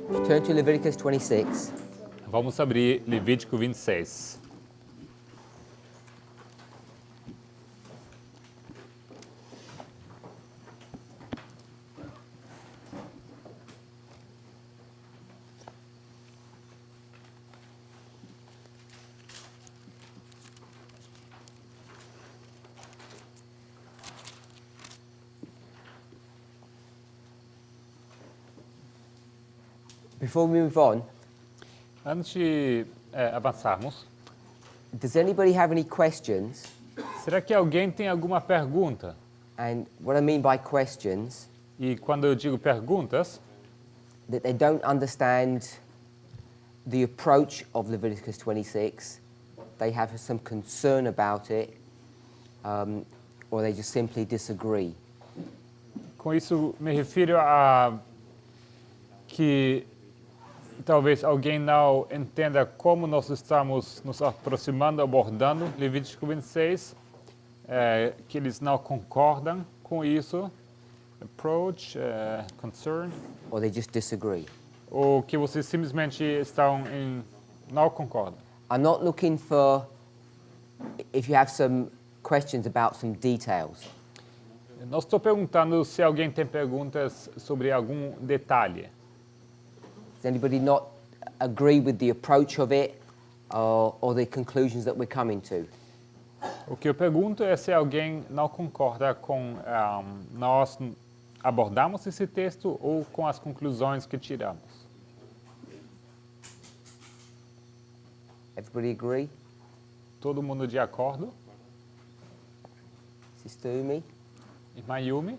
Turn to Leviticus 26. Vamos abrir Levítico 26. Before we move on, Antes de avançarmos, does anybody have any questions? será que alguém tem alguma pergunta? And what I mean by questions, E quando eu digo perguntas, that they don't understand the approach of Leviticus 26, they have some concern about it, or they just simply disagree. com isso me refiro a que talvez alguém não entenda como nós estamos nos aproximando, abordando Levítico 26, que eles não concordam com isso, approach, concern, Or they just disagree. ou que vocês simplesmente não concordam. I'm not looking for if you have some questions about some details. Não estou perguntando se alguém tem perguntas sobre algum detalhe. Does anybody not agree with the approach of it or the conclusions that we're coming to? O que eu pergunto é se alguém não concorda com nós abordamos esse texto ou com as conclusões que tiramos. Everybody agree? Todo mundo de acordo? Sister Umi? Irmã Yumi?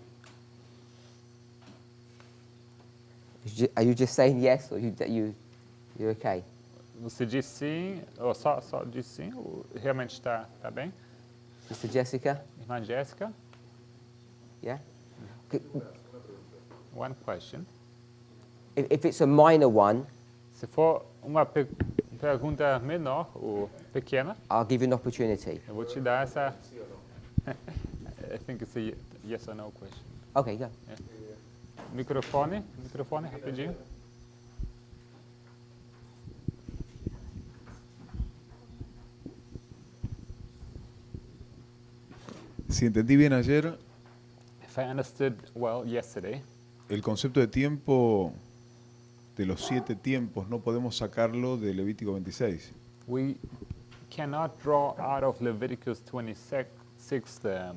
Are you just saying yes or you're okay? Você diz sim, ou só diz sim, ou realmente está bem? Sister Jessica? Irmã Jéssica? Yeah? Okay. One question. If it's a minor one, Se for uma pergunta menor ou pequena, I'll give you an opportunity. eu vou te dar essa... I think it's a yes or no question. Okay, go. Microfone, rapidinho. Si entendí bien ayer, If I understood well yesterday, el concepto de tiempo, de los 7 tiempos, no podemos sacarlo de Levítico 26. we cannot draw out of Leviticus 26 the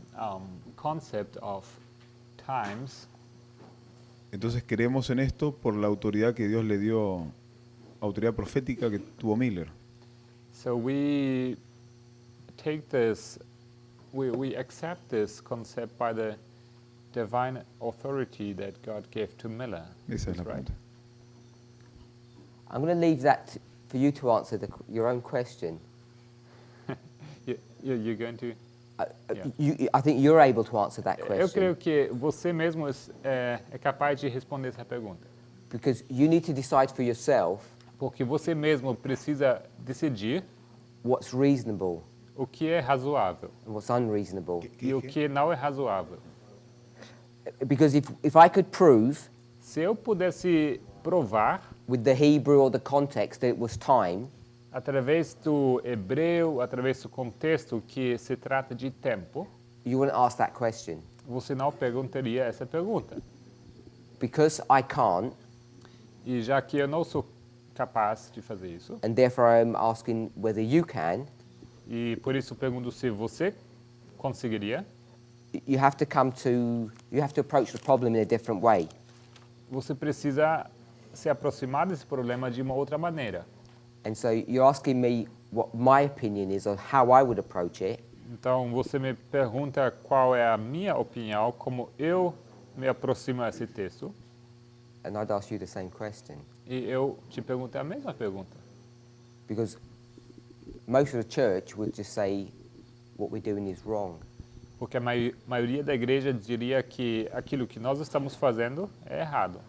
concept of times. Entonces creemos en esto por la autoridad que Dios le dio, autoridad profética que tuvo Miller. So we take this, we accept this concept by the divine authority that God gave to Miller. Esa es la Right. pregunta. I'm going to leave that for you to answer your own question. You're going to... Yeah. I think you're able to answer that Eu question creio que você mesmo é capaz de responder essa pergunta. because you need to decide for yourself Porque você mesmo precisa decidir what's reasonable o que é razoável and what's unreasonable. e o que não é razoável. Because if I could prove Se eu pudesse provar, with the Hebrew or the context that it was time, através do hebreu, através do contexto que se trata de tempo, you wouldn't ask that question. você não perguntaria essa pergunta. Because I can't, E já que eu não sou capaz de fazer isso, and therefore I'm asking whether you can, e por isso pergunto se você conseguiria, you have to approach the problem in a different way. você precisa se aproximar desse problema de uma outra maneira. And so you're asking me what my opinion is on how I would approach it, Então, você me pergunta qual é a minha opinião, como eu me aproximo a esse texto, and I'd ask you the same question. e eu te pergunto a mesma pergunta. Because most of the church would just say what we're doing is wrong. Porque a maioria da igreja diria que aquilo que nós estamos fazendo é errado.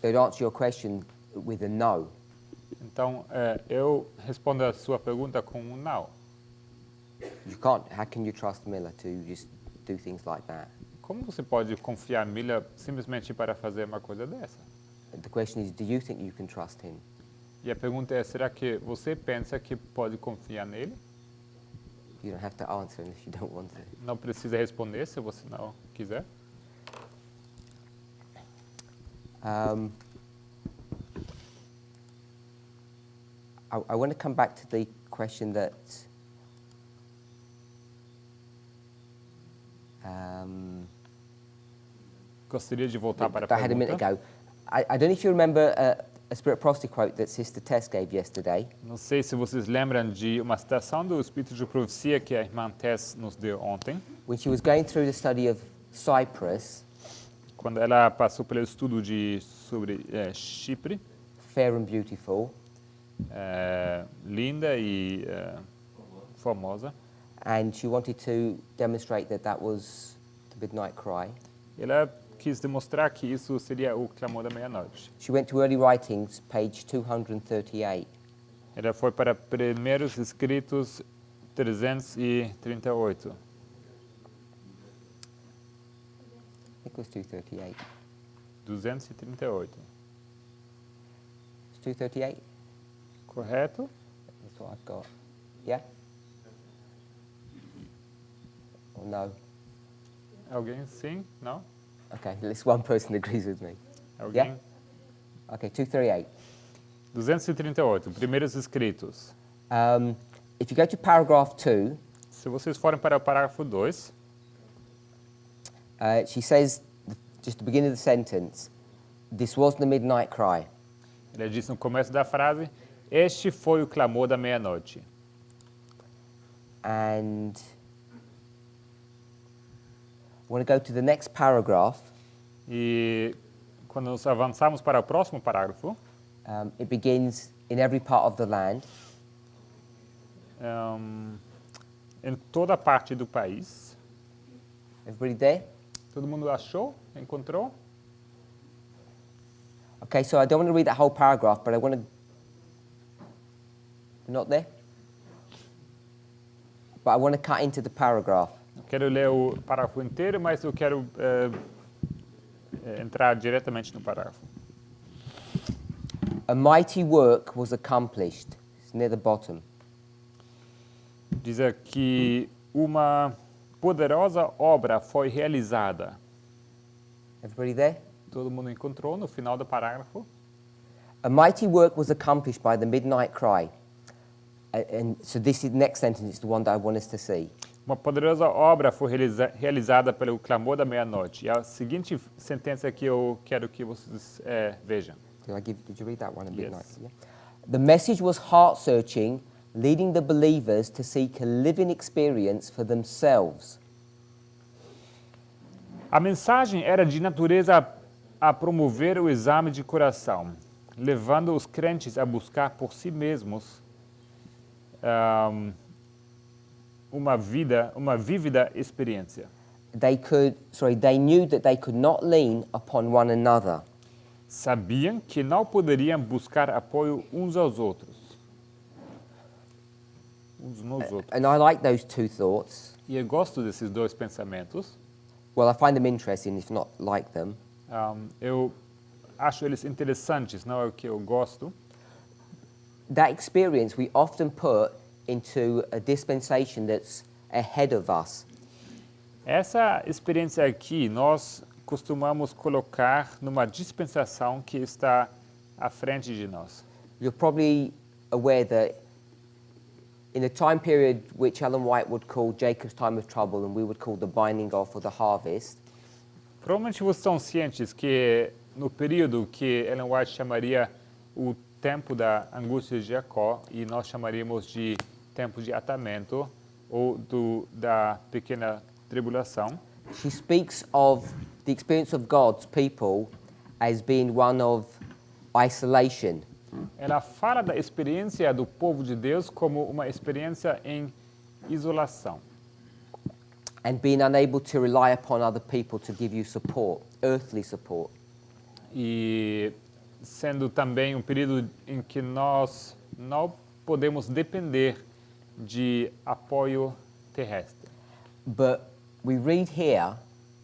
They'd answer your question with a no. Então, eu respondo a sua pergunta com um não. You can't. How can you trust Miller to just do things like that? Como você pode confiar em Miller simplesmente para fazer uma coisa dessa? The question is, do you think you can trust him? E a pergunta é, será que você pensa que pode confiar nele? You don't have to answer unless you don't want to. Não precisa responder se você não quiser. Um, I want to come back to the question that Gostaria de voltar para a I had a minute pergunta. ago. I don't know if you remember a Spirit Prophecy quote that Sister Tess gave yesterday. Não sei se vocês lembram de uma citação do Espírito de Profecia que a irmã Tess nos deu ontem, When she was going through the study of Cyprus, quando ela passou pelo estudo sobre Chipre, fair and beautiful, linda e formosa. and she wanted to demonstrate that that was the midnight cry. Ela quis demonstrar que isso seria o clamor da meia-noite. She went to Early Writings, page 238. Ela foi para Primeiros Escritos 338. I think it was 238. 238. It's 238? Correto? That's what I've got. Yeah? Or no? Alguém sim? Não? Okay, at least one person agrees with me. Alguém? Okay, 238. 238, Primeiros Escritos. If you go to paragraph 2, Se vocês forem para o parágrafo 2, she says, just the beginning of the sentence, this was the midnight cry. ela diz no começo da frase, este foi o clamor da meia-noite. And I want to go to the next paragraph. E quando nós avançamos para o próximo parágrafo, It begins, in every part of the land. em toda parte do país, Everybody there? todo mundo achou? Encontrou? Okay, so I don't want to read that whole paragraph, but I want to... You're not there? But I want to cut into the paragraph. Eu quero ler o parágrafo inteiro, mas eu quero entrar diretamente no parágrafo. A mighty work was accomplished. It's near the bottom. Diz aqui, uma poderosa obra foi realizada. Everybody there? Todo mundo encontrou no final do parágrafo. A mighty work was accomplished by the midnight cry. And so this is next sentence is the one that I want us to see. Uma poderosa obra foi realizada pelo clamor da meia-noite. E a seguinte sentença que eu quero que vocês vejam. Did you read that one at Yes. midnight? Yeah. The message was heart-searching, leading the believers to seek a living experience for themselves. A mensagem era de natureza a promover o exame de coração, levando os crentes a buscar por si mesmos uma vívida experiência. They knew that they could not lean upon one another. Sabiam que não poderiam buscar apoio uns aos outros. Uns nos outros. And I like those two thoughts. E eu gosto desses dois pensamentos. Well, I find them interesting, if not like them. Eu acho eles interessantes, não é o que eu gosto. That experience we often put into a dispensation that's ahead of us. Essa experiência aqui nós costumamos colocar numa dispensação que está à frente de nós. You're probably aware that in a time period which Ellen White would call Jacob's time of trouble and we would call the binding off or the harvest, Provavelmente vocês estão cientes que no período que Ellen White chamaria o tempo da angústia de Jacó e nós chamaríamos de tempo de atamento ou da pequena tribulação, she speaks of the experience of God's people as being one of isolation. ela fala da experiência do povo de Deus como uma experiência em isolação. And being unable to rely upon other people to give you support, earthly support. E sendo também um período em que nós não podemos depender de apoio terrestre. But we read here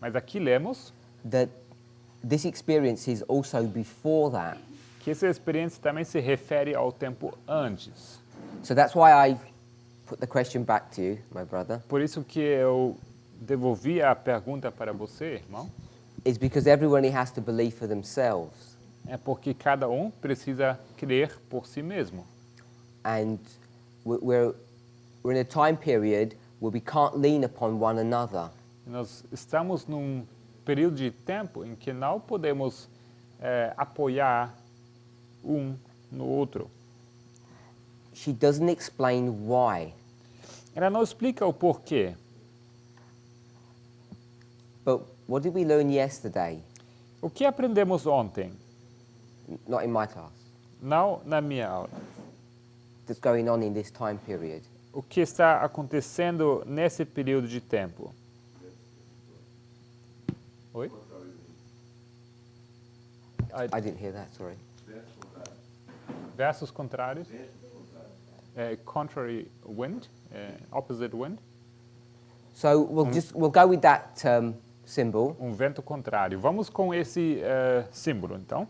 Mas aqui lemos that this experience is also before that. Que essa experiência também se refere ao tempo antes. So that's why I put the question back to you, my brother. Por isso que eu devolvi a pergunta para você, irmão. Is because everyone has to believe for themselves. É porque cada um precisa crer por si mesmo. And we're in a time period where we can't lean upon one another. Nós estamos num período de tempo em que não podemos apoiar um no outro. She doesn't explain why. Ela não explica o porquê. But what did we learn yesterday? O que aprendemos ontem? Not in my class. Não na minha aula. That's going on in this time period. O que está acontecendo nesse período de tempo? Oi? I didn't hear that, sorry. Versos contrários. Contrary wind, opposite wind. So we'll go with that symbol. Vento contrário. Vamos com esse símbolo, então.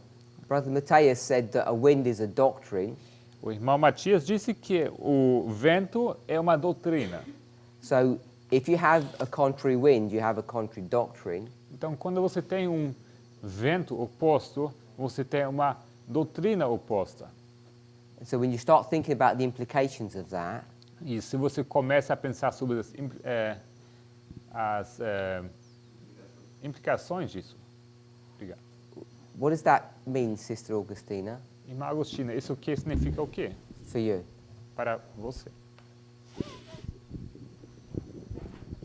Brother Matthias said that a wind is a doctrine. O irmão Matias disse que o vento é uma doutrina. So if you have a contrary wind, you have a contrary doctrine. Então, quando você tem vento oposto, você tem uma doutrina oposta. So when you start thinking about the implications of that, e se você começa a pensar sobre as implicações disso. Obrigado. what does that mean, Sister Augustina, Irmã Agostina, isso que significa o quê? for you? Para você.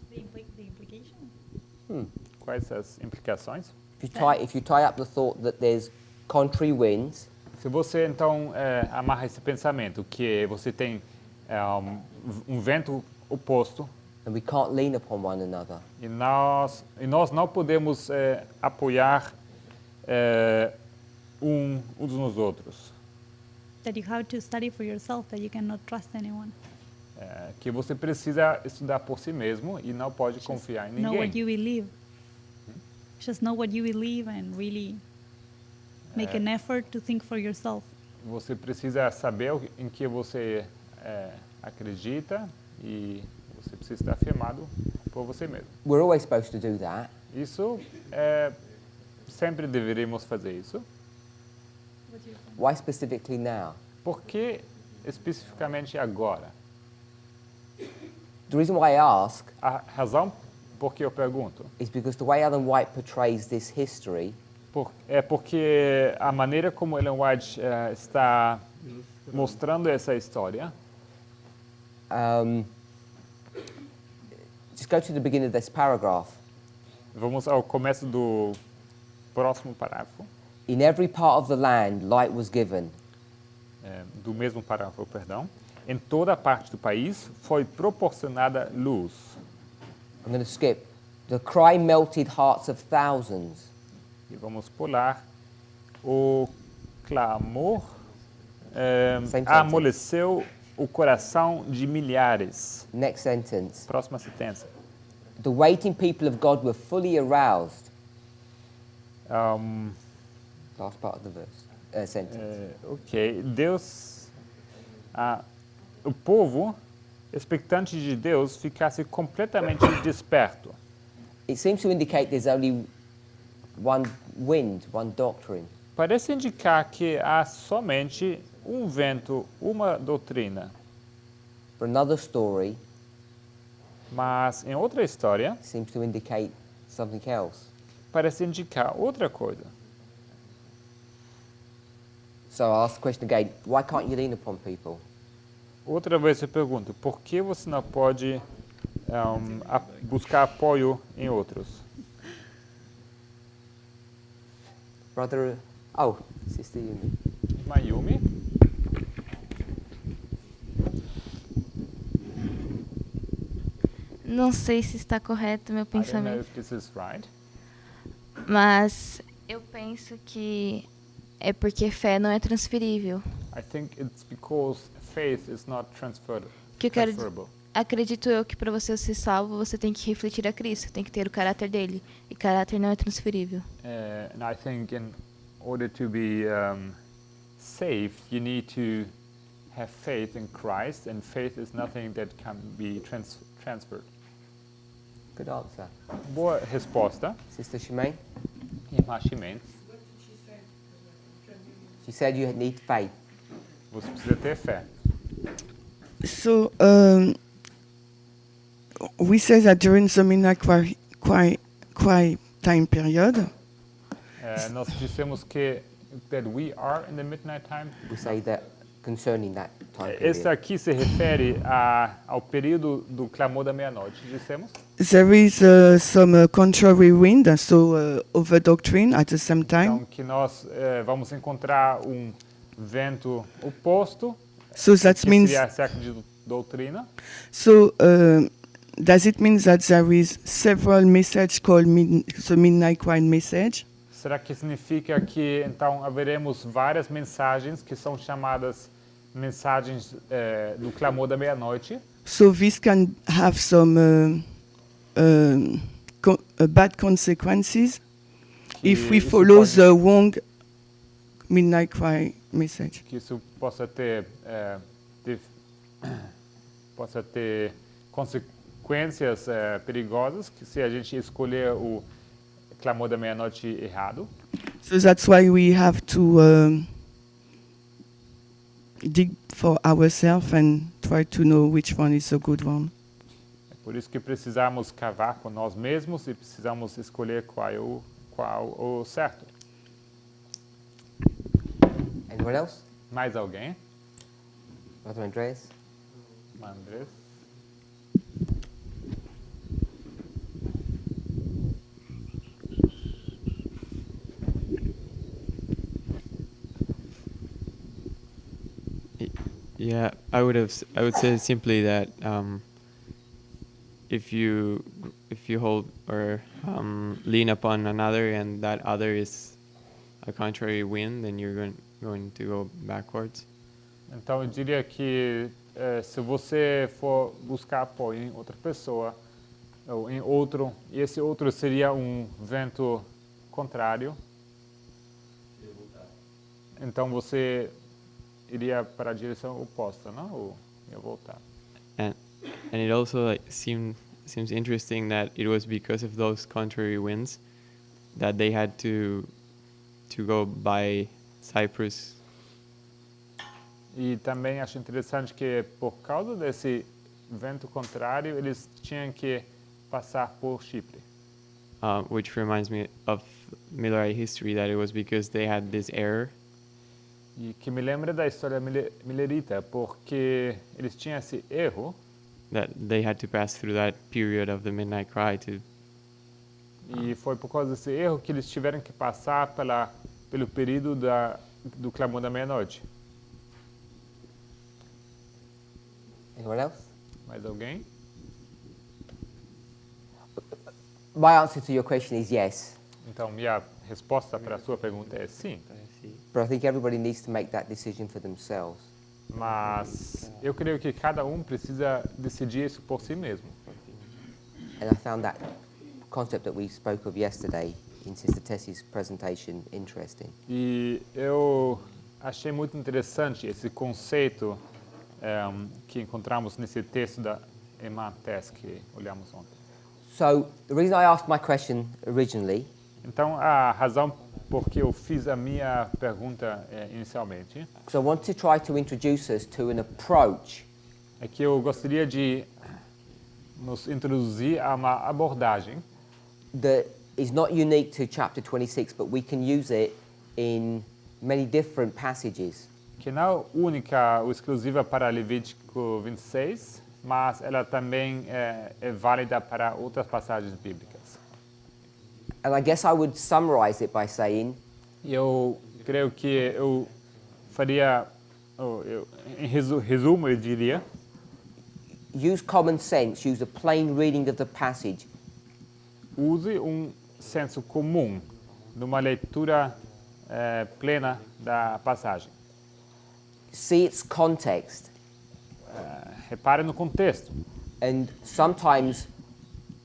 The implication? Quais as implicações? If you tie up the thought that there's contrary winds, Se você, então, amarra esse pensamento que você tem vento oposto and we can't lean upon one another, e nós não podemos apoiar uns nos outros. That you have to study for yourself, that you cannot trust anyone. Que você precisa estudar por si mesmo e não pode confiar em Know what ninguém. you believe. Just know what you believe and really make an effort to think for yourself. Você precisa saber em que você acredita e você precisa estar firmado por você mesmo. we're always supposed to do that. Isso, sempre deveríamos fazer isso. Why specifically now? Por que especificamente agora? The reason why I ask A razão por que eu pergunto is because the way Ellen White portrays this history é porque a maneira como Ellen White está mostrando essa história. Just go to the beginning of this paragraph. Vamos ao começo do próximo parágrafo, In every part of the land, light was given. do mesmo parágrafo, perdão. Em toda parte do país foi proporcionada luz. I'm going to skip. The cry melted hearts of thousands. E vamos pular. O clamor Same sentence. amoleceu o coração de milhares. Next sentence. Próxima sentença. The waiting people of God were fully aroused. Last part of the verse. Sentence. Ok. Deus, o povo expectante de Deus ficasse completamente desperto. It seems to indicate there's only one wind, one doctrine. Parece indicar que há somente vento, uma doutrina. But another story Mas em outra história, seems to indicate something else. parece indicar outra coisa. So I'll ask the question again. Why can't you lean upon people? Outra vez eu pergunto, por que você não pode buscar apoio em outros? Brother, Sister Yumi. Mayumi? Não sei se está correto meu I don't know pensamento, if this is right. mas eu penso que é porque fé não é transferível. I think it's because faith is not Que eu quero transferable. Acredito eu que para você ser salvo, você tem que refletir a Cristo, tem que ter o caráter dele. E caráter não é transferível. And I think in order to be saved, you need to have faith in Christ, and faith is nothing that can be transferred. Good answer. Boa resposta, Sister Shemaine? irmã Ximene. She said you need faith. Você precisa ter fé. So we say that during the midnight cry time period, Nós dissemos que that we are in the midnight time. We say that concerning that time Esse period. aqui se refere ao período do clamor da meia-noite, dissemos. there is some contrary wind, so over doctrine at the same time. Então, que nós vamos encontrar vento oposto, So that que means, seria acerca de doutrina. so does it mean that there is several messages called the midnight cry message? Será que significa que, então, haveremos várias mensagens que são chamadas mensagens do clamor da meia-noite? So this can have some bad consequences if we isso follow pode- the wrong midnight cry message. Que isso possa ter consequências perigosas, que se a gente escolher o clamor da meia-noite errado. So that's why we have to dig for ourselves and try to know which one is the good one. É por isso que precisamos cavar com nós mesmos e precisamos escolher qual o certo. Anyone else? Mais alguém? Brother Andreas? Andrés? Yeah, I would say simply that if you hold or lean upon another and that other is a contrary wind, then you're going to go backwards. Então eu diria que se você for buscar apoio em outra pessoa ou em outro, e esse outro seria vento contrário, então você iria para a direção oposta, não? Ou ia voltar. And it also seems interesting that it was because of those contrary winds that they had to go by Cyprus. E também acho interessante que por causa desse vento contrário, eles tinham que passar por Chipre. Which reminds me of Millerite history, that it was because they had this error. E que me lembra da história milerita, porque eles tinham esse erro That they had to pass through that period of the midnight cry to. e foi por causa desse erro que eles tiveram que passar pelo período do clamor da meia-noite. Anyone else? Mais alguém? My answer to your question is yes. Então, minha resposta para a sua pergunta é sim. But I think everybody needs to make that decision for themselves. Mas eu creio que cada precisa decidir isso por si mesmo. And I found that concept that we spoke of yesterday in Sister Tessie's presentation interesting. E eu achei muito interessante esse conceito que encontramos nesse texto da irmã Tess que olhamos ontem. So the reason I asked my question originally Então, a razão por que eu fiz a minha pergunta inicialmente because I want to try to introduce us to an approach é que eu gostaria de nos introduzir a uma abordagem that is not unique to chapter 26, but we can use it in many different passages. que não é única ou exclusiva para Levítico 26, mas ela também é válida para outras passagens bíblicas. And I guess I would summarize it by saying E eu creio que eu faria, em resumo, eu diria, use common sense, use a plain reading of the passage, use senso comum numa leitura plena da passagem. see its context, Repare no contexto. and sometimes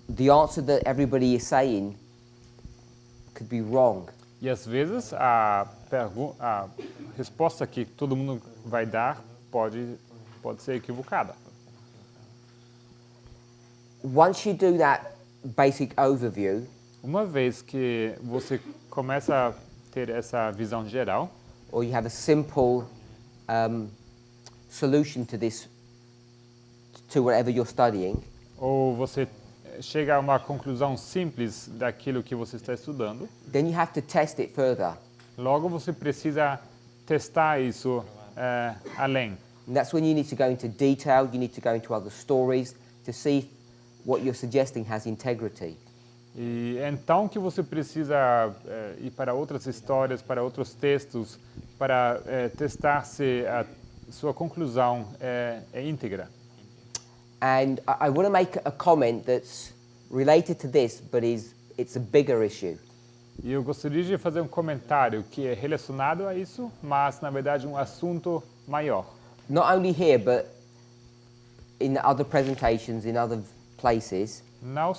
the answer that everybody is saying could be wrong. E às vezes a resposta que todo mundo vai dar pode ser equivocada. Once you do that basic overview, Uma vez que você começa a ter essa visão geral, or you have a simple solution to this, to whatever you're studying, ou você chega a uma conclusão simples daquilo que você está estudando, then you have to test it further. logo você precisa testar isso além. And that's when you need to go into detail, you need to go into other stories to see if what you're suggesting has integrity. E é então que você precisa ir para outras histórias, para outros textos, para testar se a sua conclusão é íntegra. And I want to make a comment that's related to this, but it's a bigger issue. E eu gostaria de fazer um comentário que é relacionado a isso, mas na verdade um assunto maior. Not only here, but in other presentations, in other places, Não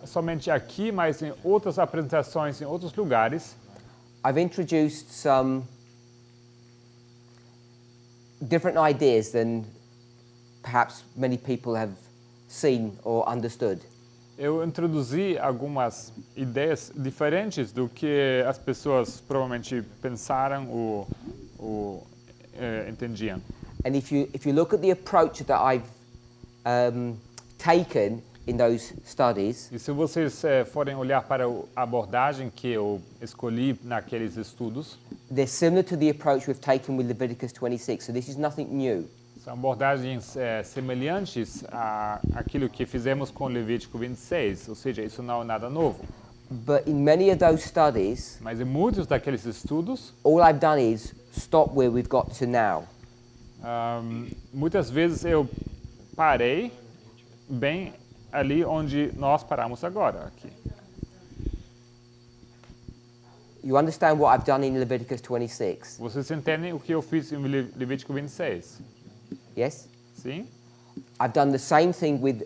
somente aqui, mas em outras apresentações, em outros lugares, I've introduced some different ideas than perhaps many people have seen or understood. eu introduzi algumas ideias diferentes do que as pessoas provavelmente pensaram ou entendiam. And if you look at the approach that I've taken in those studies, E se vocês forem olhar para a abordagem que eu escolhi naqueles estudos, they're similar to the approach we've taken with Leviticus 26, so this is nothing new. são abordagens semelhantes àquilo que fizemos com Levítico 26, ou seja, isso não é nada novo. But in many of those studies, Mas em muitos daqueles estudos, all I've done is stop where we've got to now. muitas vezes eu parei bem ali onde nós paramos agora, aqui. You understand what I've done in Leviticus 26? Vocês entendem o que eu fiz em Levítico 26? Yes? Sim? I've done the same thing with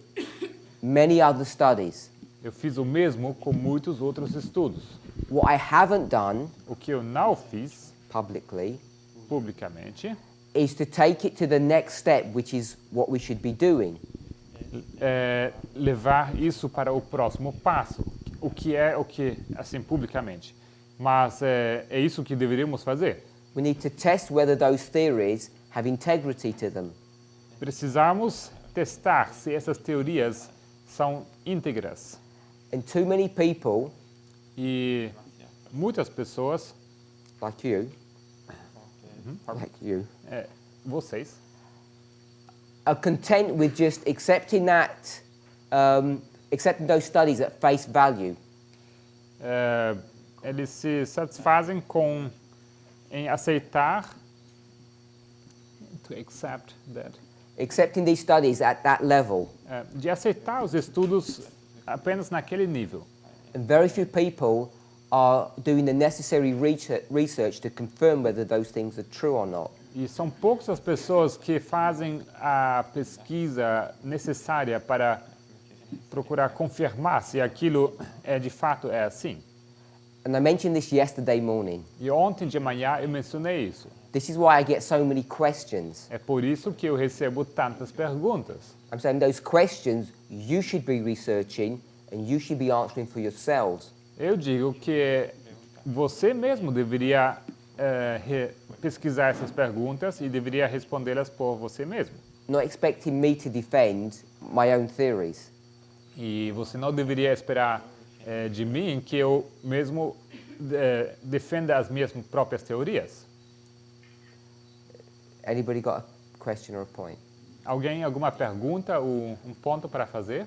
many other studies. Eu fiz o mesmo com muitos outros estudos. What I haven't done O que eu não fiz publicly publicamente is to take it to the next step, which is what we should be doing. é levar isso para o próximo passo, o que assim, publicamente. Mas é isso que deveríamos fazer. We need to test whether those theories have integrity to them. Precisamos testar se essas teorias são íntegras. And too many people, E muitas pessoas, like you, vocês, are content with just accepting that, accepting those studies at face value. eles se satisfazem em aceitar, to accept that, Accepting these studies at that level. de aceitar os estudos apenas naquele nível. And very few people are doing the necessary research to confirm whether those things are true or not. E são poucas as pessoas que fazem a pesquisa necessária para procurar confirmar se aquilo de fato é assim. And I mentioned this yesterday morning. E ontem de manhã eu mencionei isso. This is why I get so many questions. É por isso que eu recebo tantas perguntas. I'm saying those questions you should be researching and you should be answering for yourselves. Eu digo que você mesmo deveria pesquisar essas perguntas e deveria respondê-las por você mesmo. Not expecting me to defend my own theories. E você não deveria esperar de mim que eu mesmo defenda as minhas próprias teorias. Anybody got a question or a point? Alguém, alguma pergunta ou um ponto para fazer?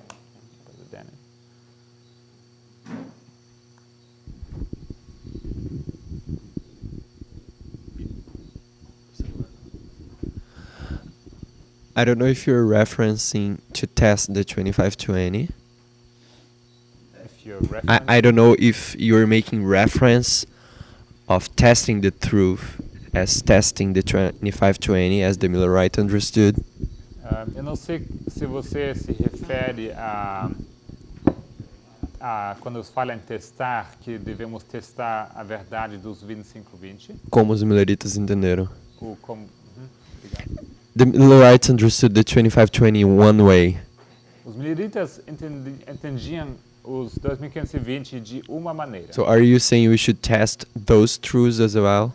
I don't know if you're referencing to test the 2520. If you're referencing, I don't know if you're making reference of testing the truth as testing the 2520 as the Millerite understood. eu não sei se você se refere quando fala em testar, que devemos testar a verdade dos 25:20, Como os Milleritas entenderam? obrigado. The Millerites understood the 2520 in one way. Os mileritas entendiam os 2520 de uma maneira. So are you saying we should test those truths as well?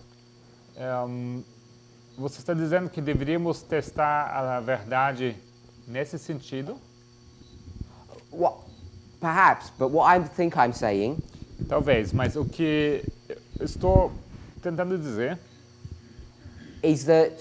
Você está dizendo que deveríamos testar a verdade nesse sentido? What, perhaps, but what I think I'm saying Talvez, mas o que eu estou tentando dizer is that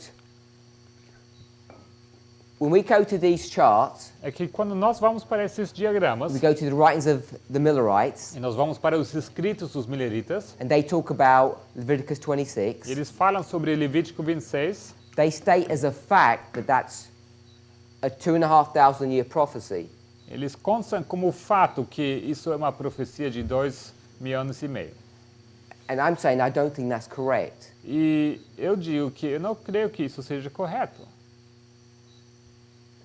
when we go to these charts, é que quando nós vamos para esses diagramas, we go to the writings of the Millerites, e nós vamos para os escritos dos mileritas, and they talk about Leviticus 26, e eles falam sobre Levítico 26, they state as a fact that that's a 2,500 year prophecy. eles constam como fato que isso é uma profecia de 2.500 anos. And I'm saying I don't think that's correct. E eu digo que eu não creio que isso seja correto.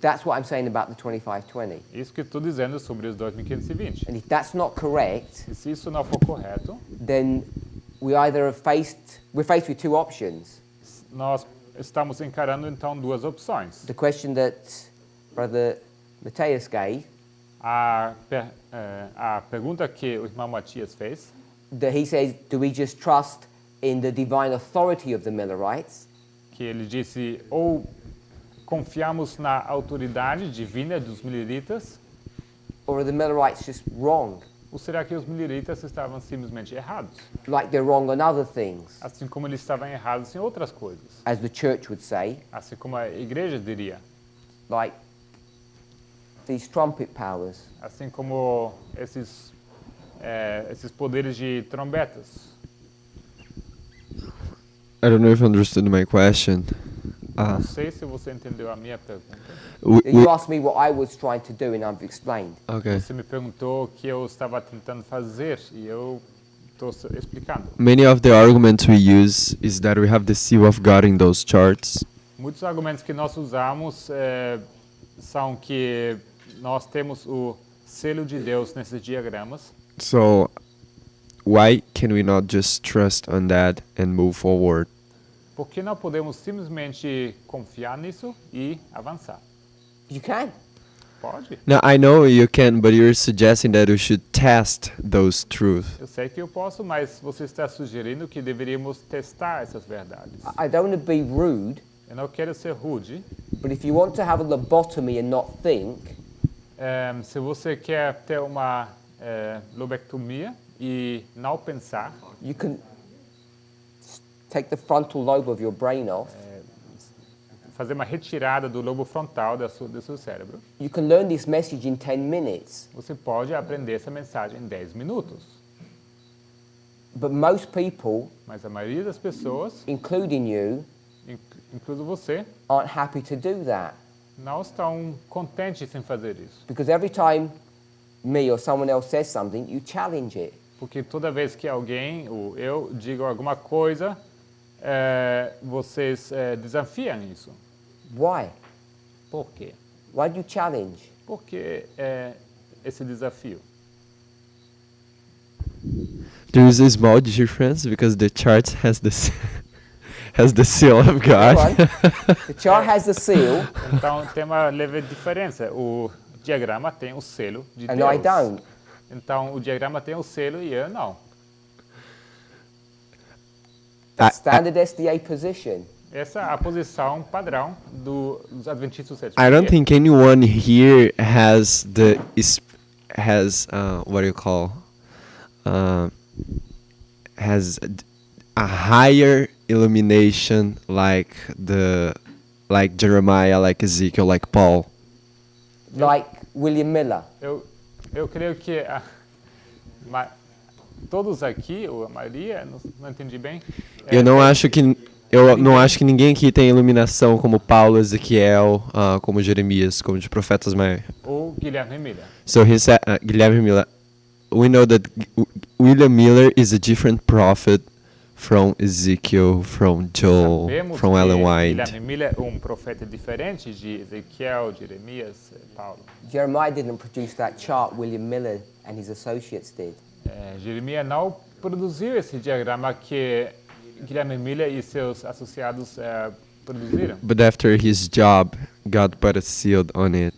That's what I'm saying about the 2520. Isso que estou dizendo sobre os 2520. And if that's not correct, E se isso não for correto, then we're faced with two options. nós estamos encarando então duas opções. The question that Brother Mateus gave, A pergunta que o irmão Matias fez, that he says, do we just trust in the divine authority of the Millerites, que ele disse, ou confiamos na autoridade divina dos mileritas, or are the Millerites just wrong? ou será que os mileritas estavam simplesmente errados? Like they're wrong on other things, Assim como eles estavam errados em outras coisas. as the church would say, Assim como a igreja diria. like these trumpet powers. Assim como esses poderes de trombetas. I don't know if you understood my question. Não sei se você entendeu a minha pergunta. You asked me what I was trying to do, and I've explained. Okay. Você me perguntou o que eu estava tentando fazer e eu estou explicando. Many of the arguments we use is that we have the seal of God in those charts. Muitos argumentos que nós usamos são que nós temos o selo de Deus nesses diagramas. So why can we not just trust on that and move forward? Por que não podemos simplesmente confiar nisso e avançar? You can. Pode. Now I know you can, but you're suggesting that we should test those truths. Eu sei que eu posso, mas você está sugerindo que deveríamos testar essas verdades. I don't want to be rude, Eu não quero ser rude. but if you want to have a lobotomy and not think, Se você quer ter uma lobectomia e não pensar, you can take the frontal lobe of your brain off. fazer uma retirada do lobo frontal do seu cérebro, You can learn this message in 10 minutes. você pode aprender essa mensagem em 10 minutos. But most people, Mas a maioria das pessoas, including you, incluindo você, aren't happy to do that. não estão contentes em fazer isso. Because every time me or someone else says something, you challenge it. Porque toda vez que alguém ou eu digo alguma coisa, vocês desafiam isso. Why? Por quê? Why do you challenge? Por que esse desafio? There is a small difference because the chart has the has the seal of Go on. God. The chart has the seal, Então tem uma leve diferença. O diagrama tem o selo de and Deus. I don't. Então o diagrama tem o selo e eu não. Standard SDA position. Essa é a posição padrão dos Adventistas do sétimo I don't dia. think anyone here has what do you call has a higher illumination like Jeremiah, like Ezekiel, like Paul. Like William Miller. Eu creio que todos aqui, ou a maioria, não entendi bem. Eu não acho que ninguém aqui tem iluminação como Paulo, Ezequiel, como Jeremias, como de profetas maiores. Ou Guilherme Miller. So he said, Guilherme Miller. We know that William Miller is a different prophet from Ezekiel, from Joel, Sabemos from que Ellen White. Guilherme Miller é profeta diferente de Ezequiel, Jeremias, Paulo. Jeremiah didn't produce that chart, William Miller and his associates did. Jeremias não produziu esse diagrama que Guilherme Miller e seus associados produziram. But after his job, God put a seal on it.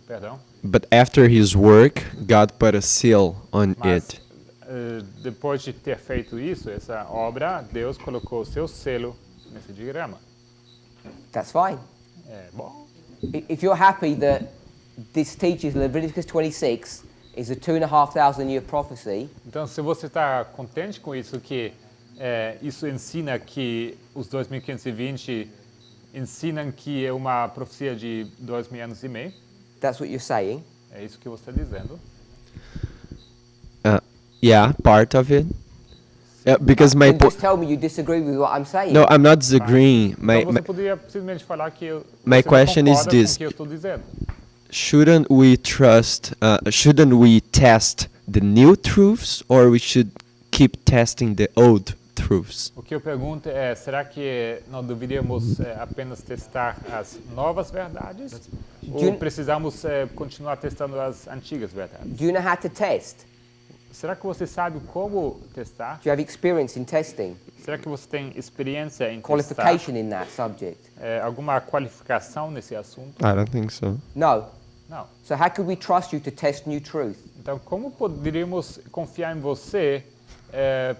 Perdão. But after his work, God put a seal on Mas it. depois de ter feito isso, essa obra, Deus colocou o seu selo nesse diagrama. That's fine. É bom. If you're happy that this teaches Leviticus 26 is a 2,500 year prophecy, Então, se você está contente com isso, que isso ensina que os 2520 ensinam que é uma profecia de 2.000 anos e meio, that's what you're saying. é isso que você está dizendo. Yeah, part of it. Because my Then just tell me you disagree with what I'm saying. no, I'm not disagreeing. Então, você poderia simplesmente falar que my você question não is concorda this. com o que eu estou dizendo. Shouldn't we trust? Shouldn't we test the new truths, or we should keep testing the old truths? O que eu pergunto é, será que nós deveríamos apenas testar as novas verdades? Ou precisamos continuar testando as antigas verdades? Do you know how to test? Será que você sabe como testar? Do you have experience in testing? Será que você tem experiência em testar? Qualification in that subject? Alguma qualificação nesse assunto? I don't think so. No. Não. So how could we trust you to test new truth? Então, como poderíamos confiar em você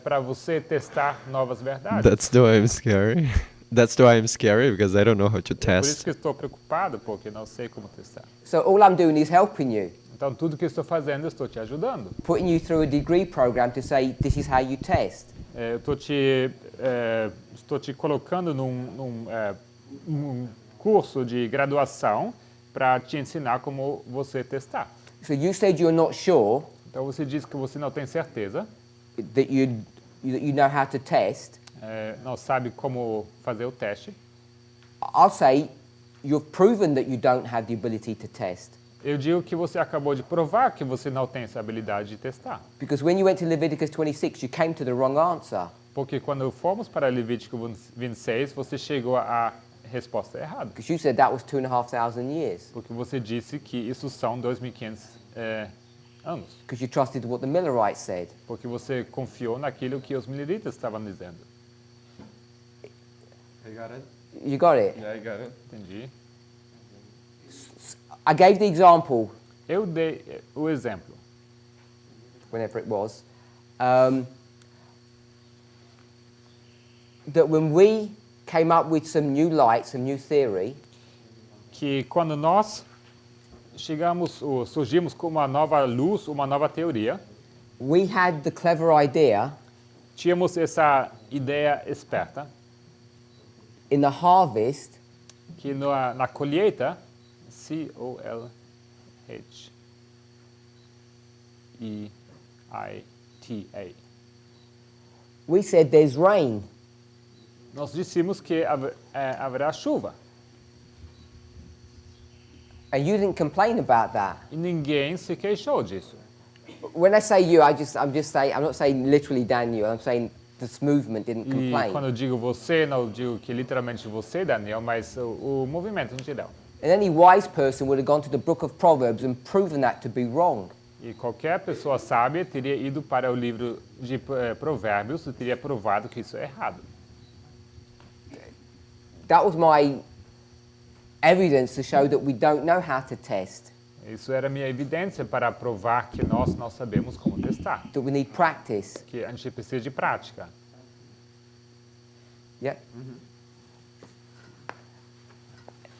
para você testar novas verdades? That's the why I'm scary. That's the why I'm scary, because I don't know how to Por isso test. que eu estou preocupado, porque não sei como testar. So all I'm doing is helping you, Então, tudo que eu estou fazendo, eu estou te ajudando. putting you through a degree program to say this is how you test. Eu estou te colocando num curso de graduação para te ensinar como você testar. So you said you're not sure Então, você diz que você não tem certeza, that you know how to test. não sabe como fazer o teste. I'll say you've proven that you don't have the ability to test. Eu digo que você acabou de provar que você não tem essa habilidade de testar. Because when you went to Leviticus 26, you came to the wrong answer. Porque quando fomos para Levítico 26, você chegou à resposta errada. Because you said that was 2,500 years. Porque você disse que isso são 2.500 anos. Because you trusted what the Millerites said. Porque você confiou naquilo que os mileritas estavam dizendo. You got it? Yeah, I got it. Entendi. I gave the example, Eu dei o exemplo. whenever it was, that when we came up with some new light, some new theory, Que quando nós surgimos com uma nova luz, uma nova teoria, we had the clever idea tínhamos essa ideia esperta in the harvest que na colheita, Colheita, we said there's rain. nós dissemos que haverá chuva. And you didn't complain about that. E ninguém se queixou disso. When I say you, I'm just saying, I'm not saying literally Daniel, I'm saying this movement didn't E complain. quando eu digo você, não digo que literalmente você, Daniel, mas o movimento em geral. And any wise person would have gone to the book of Proverbs and proven that to be wrong. E qualquer pessoa sábia teria ido para o livro de Provérbios e teria provado que isso é errado. That was my evidence to show that we don't know how to test, Isso era minha evidência para provar que nós não sabemos como testar, that we need practice. que a gente precisa de prática. Yeah.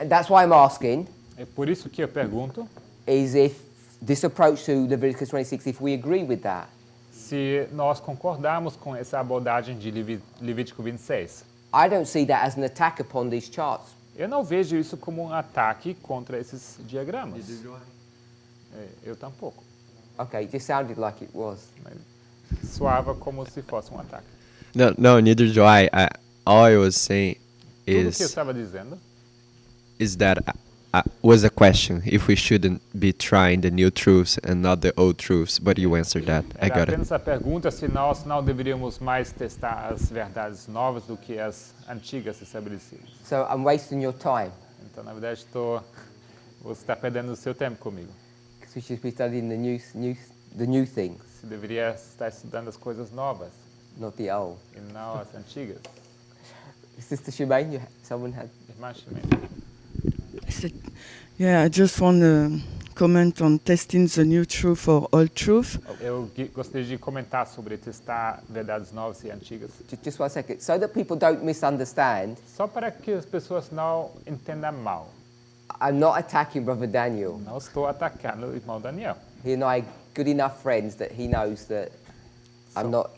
And that's why I'm asking, É por isso que eu pergunto is if this approach to Leviticus 26, if we agree with that. se nós concordamos com essa abordagem de Levítico 26. I don't see that as an attack upon these charts. Eu não vejo isso como um ataque contra esses diagramas. Eu tampouco. Okay, it just sounded like it was. Mas soava como se fosse um ataque. No, neither do I. All I was saying Tudo que eu is estava dizendo that was a question if we shouldn't be trying the new truths and not the old truths, but you answered that. I era got it. apenas a pergunta se nós não deveríamos mais testar as verdades novas do que as antigas estabelecidas. So I'm wasting your time. Então, na verdade, você está perdendo o seu tempo comigo. So we should be studying the new things, Você deveria estar estudando as coisas novas not the old. e não as antigas. Sister Shemaine, someone had. Irmã Ximena. I said, yeah, I just want to comment on testing the new truth or old truth. Eu gostaria de comentar sobre testar verdades novas e antigas, Just 1 second. So that people don't misunderstand, só para que as pessoas não entendam mal. I'm not attacking Brother Daniel. Não estou atacando o irmão Daniel. He and I are good enough friends that he knows that I'm not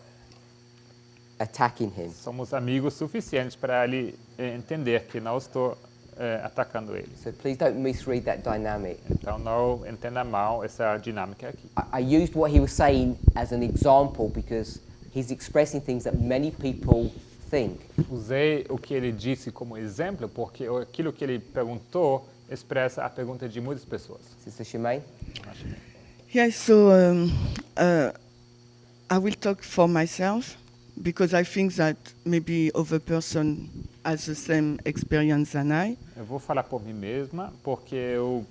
attacking him. Somos amigos suficientes para ele entender que não estou atacando ele. So please don't misread that dynamic. Então não entenda mal essa dinâmica aqui. I used what he was saying as an example because he's expressing things that many people think. Usei o que ele disse como exemplo porque aquilo que ele perguntou expressa a pergunta de muitas pessoas. Sister Shemaine? Yeah, so I will talk for myself because I think that maybe other person has the same experience than I. Eu vou falar por mim mesma porque eu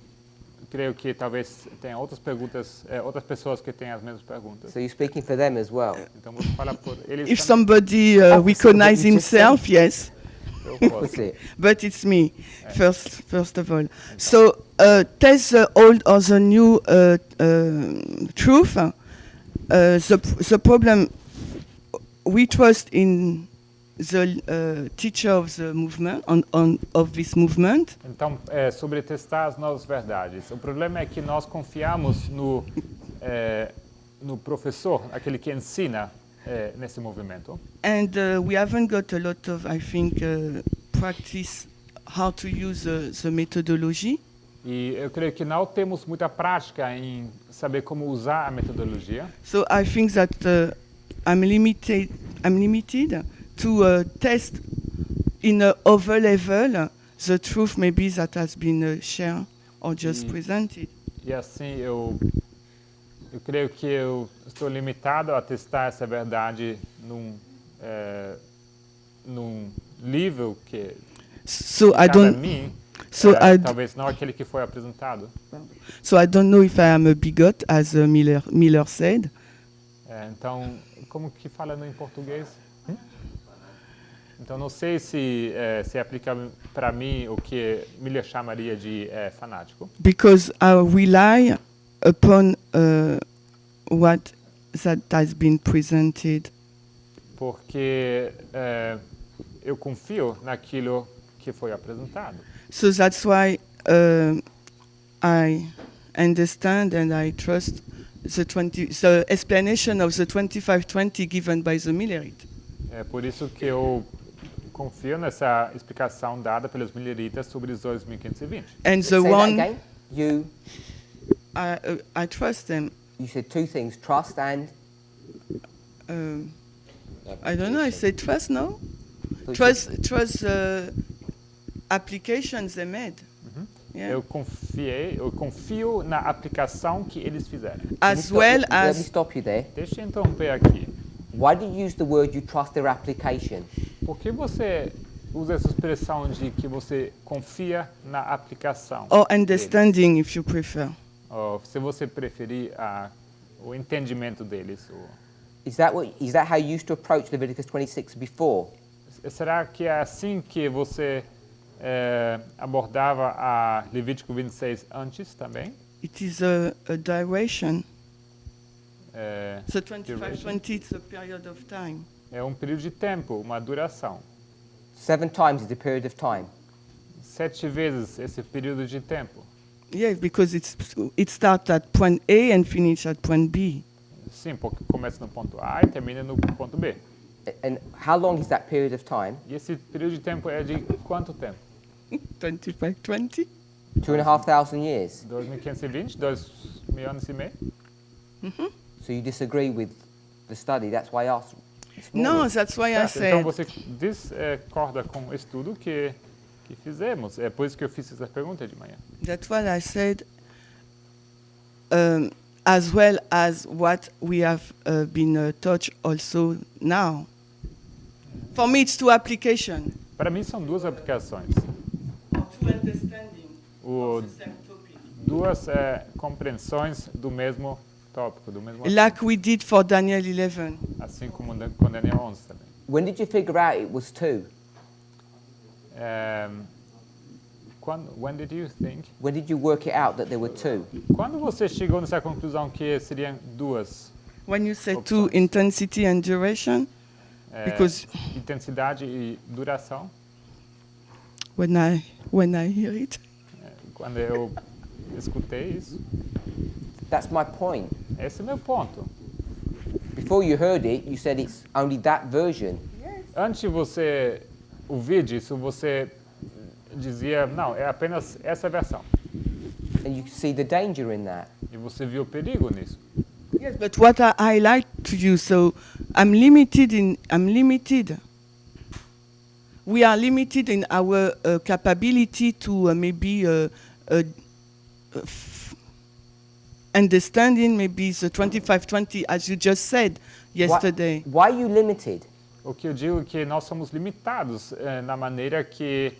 creio que talvez tenha outras perguntas, outras pessoas que tenham as mesmas perguntas. So you're speaking for them as well. Então vou falar por eles If também. somebody recognizes you just himself, yes, Eu What's posso. it? but it's me first of all. So test the old or the new truth. The problem we trust in the teacher of the movement of this movement. Então, sobre testar as novas verdades. O problema é que nós confiamos no professor, aquele que ensina nesse movimento. And we haven't got a lot of, I think, practice how to use the methodology. E eu creio que não temos muita prática em saber como usar a metodologia. So I think that I'm limited to test in a other level the truth maybe that has been shared or just presented. E assim, eu creio que eu estou limitado a testar essa verdade num nível que So I cada don't. mim, So talvez não aquele que foi apresentado. So I don't know if I am a bigot, as Miller said. Então, como que fala em português? Então, não sei se se aplica para mim o que Miller chamaria de fanático. Because I rely upon what that has been presented. Porque eu confio naquilo que foi apresentado. So that's why I understand and I trust the explanation of the 2520 given by the Millerite. É por isso que eu confio nessa explicação dada pelos Milleritas sobre os 2520. And Say the that one again. I trust them. You said two things: trust and. I don't know. I say trust, no? So Trust applications they made. Yeah. Eu confio na aplicação que eles fizeram. As well Let me as stop you there. Deixa eu interromper aqui. Why do you use the word you trust their application? Por que você usa essa expressão de que você confia na aplicação? or understanding, if you prefer. Ou, se você preferir o entendimento deles. Is that how you used to approach Leviticus 26 before? Será que é assim que você abordava a Levítico 26 antes também? It is a duration. É, The 2520 is a period of time. é um período de tempo, uma duração. 7 times is the period of time. 7 vezes esse período de tempo. Yeah, because it starts at point A and finish at point B. Sim, porque começa no ponto A e termina no ponto B. And how long is that period of time? E esse período de tempo é de quanto tempo? 2520. 2,500 years. 2520, 2 anos e meio? So you disagree with the study? That's why I asked. this No, morning. that's why I Certo, então said. você discorda com o estudo que fizemos. É por isso que eu fiz essa pergunta de manhã. That's what I said. As well as what we have been taught also now. For me, it's two applications. Para mim são duas aplicações. Or two understanding O, of the same topic. duas compreensões do mesmo tópico, do mesmo like we did for Daniel 11. assim como com Daniel 11 também. When did you figure out it was two? When did you think? When did you work it out that there were two? Quando você chegou nessa conclusão que seriam duas? When you say two, intensity and duration, because Intensidade e duração. when I hear it, Quando eu escutei isso, That's my point. esse é meu ponto. Before you heard it, you said it's only that version. Antes de você ouvir disso, você dizia, não, é apenas essa versão. And you see the danger in that. E você viu o perigo nisso. yes, but what I highlight to you, so I'm limited. We are limited in our capability to maybe understanding maybe the 2520, as you just said yesterday. Why are you limited? O que eu digo é que nós somos limitados na maneira que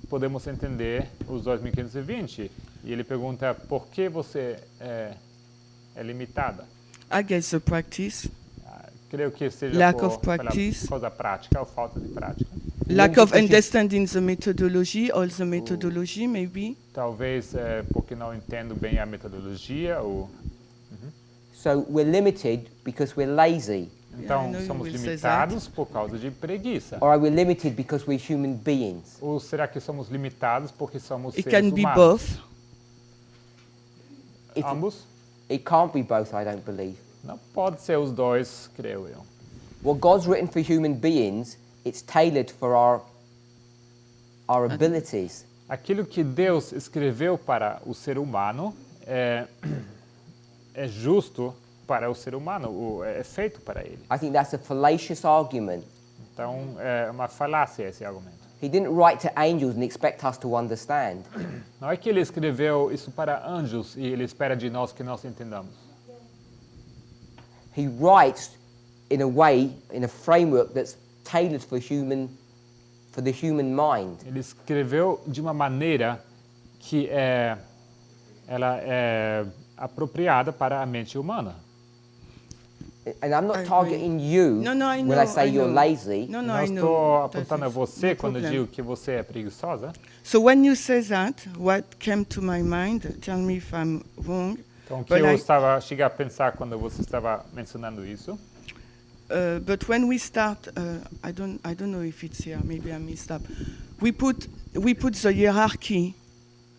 podemos entender os 2520. E ele pergunta, por que você é limitada? I guess the practice, Creio que seja Lack por of practice. causa da prática ou falta de prática. lack of understanding the methodology, or the methodology maybe. Talvez porque não entendo bem a metodologia. Ou... So we're limited because we're lazy, Então, I know you somos will say limitados por causa de preguiça. or are we limited because we're human beings? Ou será que somos limitados porque somos It seres can be humanos? both. Ambos? It can't be both, I don't believe. Não pode ser os dois, creio eu. What God's written for human beings, it's tailored for our abilities. Aquilo que Deus escreveu para o ser humano é justo para o ser humano, é feito para ele. I think that's a fallacious argument. Então, é uma falácia esse argumento. He didn't write to angels and expect us to understand. Não é que ele escreveu isso para anjos e ele espera de nós que nós entendamos. He writes in a way, in a framework that's tailored for the human mind. Ele escreveu de uma maneira que ela é apropriada para a mente humana. And I'm not I targeting you No, no, I when I know, say I you're know. lazy. No, Não I estou know. apontando a That is você no quando eu problem. digo que você é preguiçosa. So when you say that, what came to my mind, tell me if I'm wrong, Então, o que But eu cheguei a pensar quando você estava mencionando isso, but when we start, I don't know if it's here, maybe I messed up. We put the hierarchy,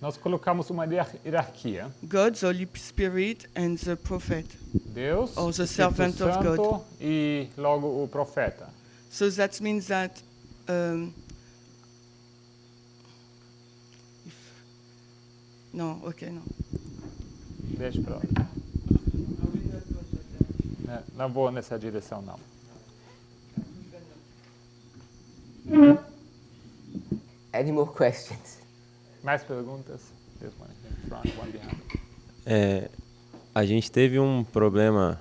nós colocamos uma hierarquia. God, the Holy Spirit, and the prophet. Deus, Or the Espírito servant of Santo God. e logo o profeta. So that means that no, okay, no. Deixa pra lá. Não vou nessa direção, não. Any more questions? Mais perguntas? There's one in front, one behind. A gente teve um problema,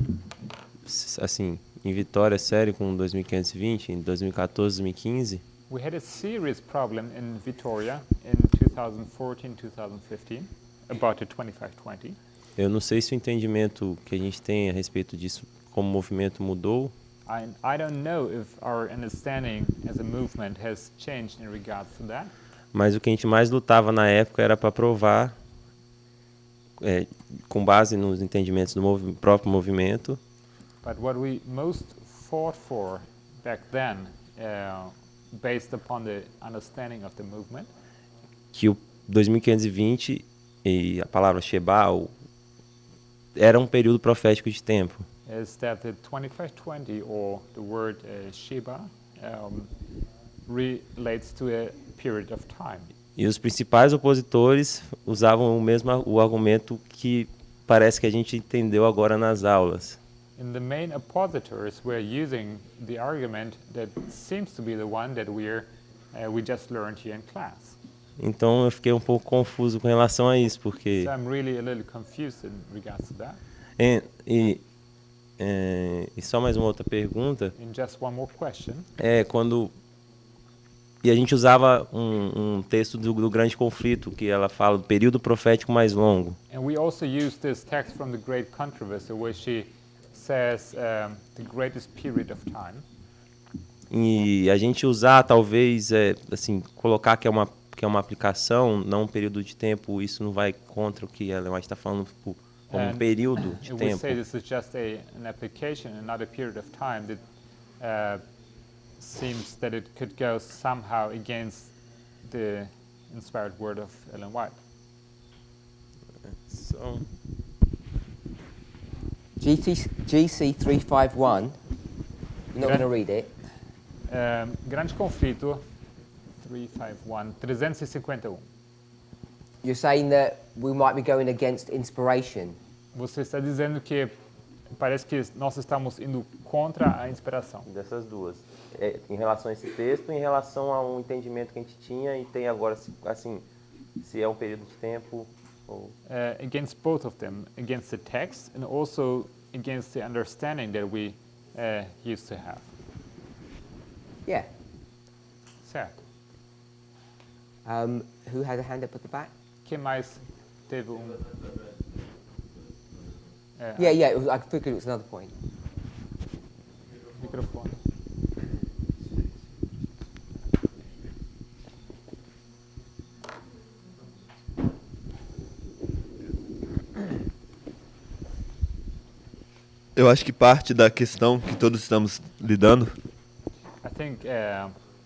assim, em Vitória, sério, com 2520, em 2014, 2015. We had a serious problem in Victoria in 2014, 2015 about the 2520. Eu não sei se o entendimento que a gente tem a respeito disso como movimento mudou, I don't know if our understanding as a movement has changed in regards to that. mas o que a gente mais lutava na época era para provar, com base nos entendimentos do próprio movimento, But what we most fought for back then, based upon the understanding of the movement, que o 2520 e a palavra Sheba era um período profético de tempo. is that the 2520, or the word Sheba, relates to a period of time. E os principais opositores usavam o argumento que parece que a gente entendeu agora nas aulas. And the main oppositors were using the argument that seems to be the one that we just learned here in class. Então eu fiquei um pouco confuso com relação a isso, porque So I'm really a little confused in regards to that. E só mais uma outra pergunta, And just one more question. quando E a gente usava um texto do Grande Conflito, que ela fala do período profético mais longo. And we also use this text from the Great Controversy, where she says the greatest period of time. E a gente usar, talvez, assim, colocar que é uma aplicação, não um período de tempo, isso não vai contra o que ela está falando como um período de If we tempo. say this is just an application and not a period of time, that seems that it could go somehow against the inspired word of Ellen White. So, GC 351, you're not going to read it. Grande Conflito 351. You're saying that we might be going against inspiration. Você está dizendo que parece que nós estamos indo contra a inspiração. dessas duas. Em relação a esse texto, em relação a um entendimento que a gente tinha e tem agora, assim, se é um período de tempo ou... Against both of them, against the text and also against the understanding that we used to have. Yeah. Certo. Who had a hand up at the back? Quem mais teve Yeah, I figured it was another point. microfone? Eu acho que parte da questão que todos estamos lidando I think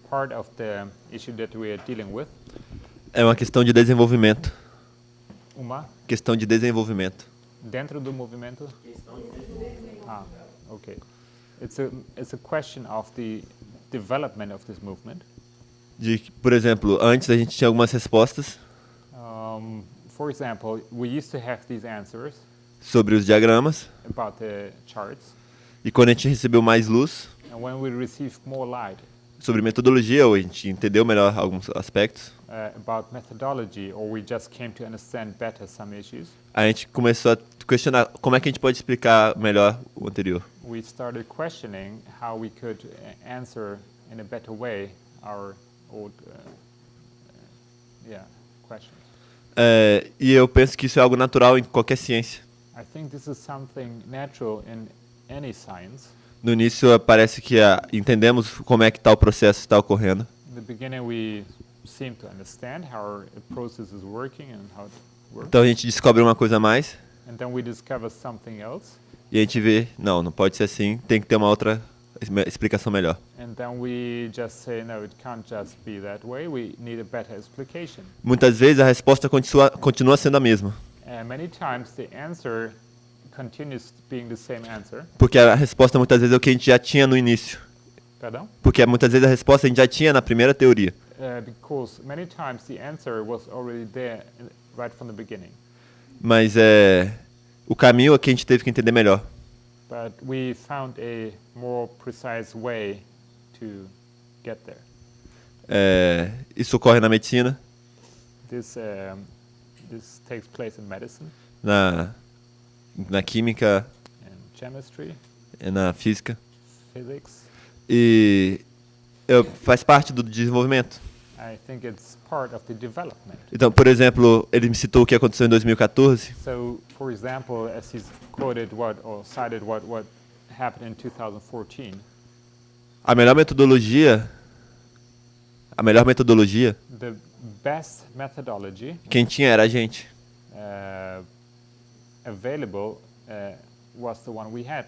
part of the issue that we are dealing with, é uma questão de desenvolvimento. uma, Questão de desenvolvimento. dentro do movimento. Okay. It's a question of the development of this movement. De que, por exemplo, antes a gente tinha algumas respostas For example, we used to have these answers sobre os diagramas, about the charts, e quando a gente recebeu mais luz and when we received more light sobre metodologia, ou a gente entendeu melhor alguns aspectos, about methodology, or we just came to understand better some issues, a gente começou a questionar como é que a gente pode explicar melhor o anterior. we started questioning how we could answer in a better way our old questions. E eu penso que isso é algo natural em qualquer ciência. I think this is something natural in any science. No início parece que entendemos como é que tal processo está ocorrendo. In the beginning, we seem to understand how a process is working and how it works. Então a gente descobre uma coisa a mais And then we discover something else. e a gente vê, não pode ser assim, tem que ter uma outra explicação melhor. And then we just say, no, it can't just be that way. We need a better explication. Muitas vezes a resposta continua sendo a mesma, And many times the answer continues being the same answer. porque a resposta muitas vezes é o que a gente já tinha no início. Pardon? Porque muitas vezes a resposta a gente já tinha na primeira teoria. Because many times the answer was already there right from the beginning. Mas o caminho é que a gente teve que entender melhor. But we found a more precise way to get there. Isso ocorre na medicina, This takes place in medicine, na química, in chemistry, na física. physics. E faz parte do desenvolvimento. I think it's part of the development. Então, por exemplo, ele me citou o que aconteceu em 2014. So, for example, as he's quoted cited what happened in 2014, A melhor metodologia, the best methodology quem tinha era a gente. available was the one we had,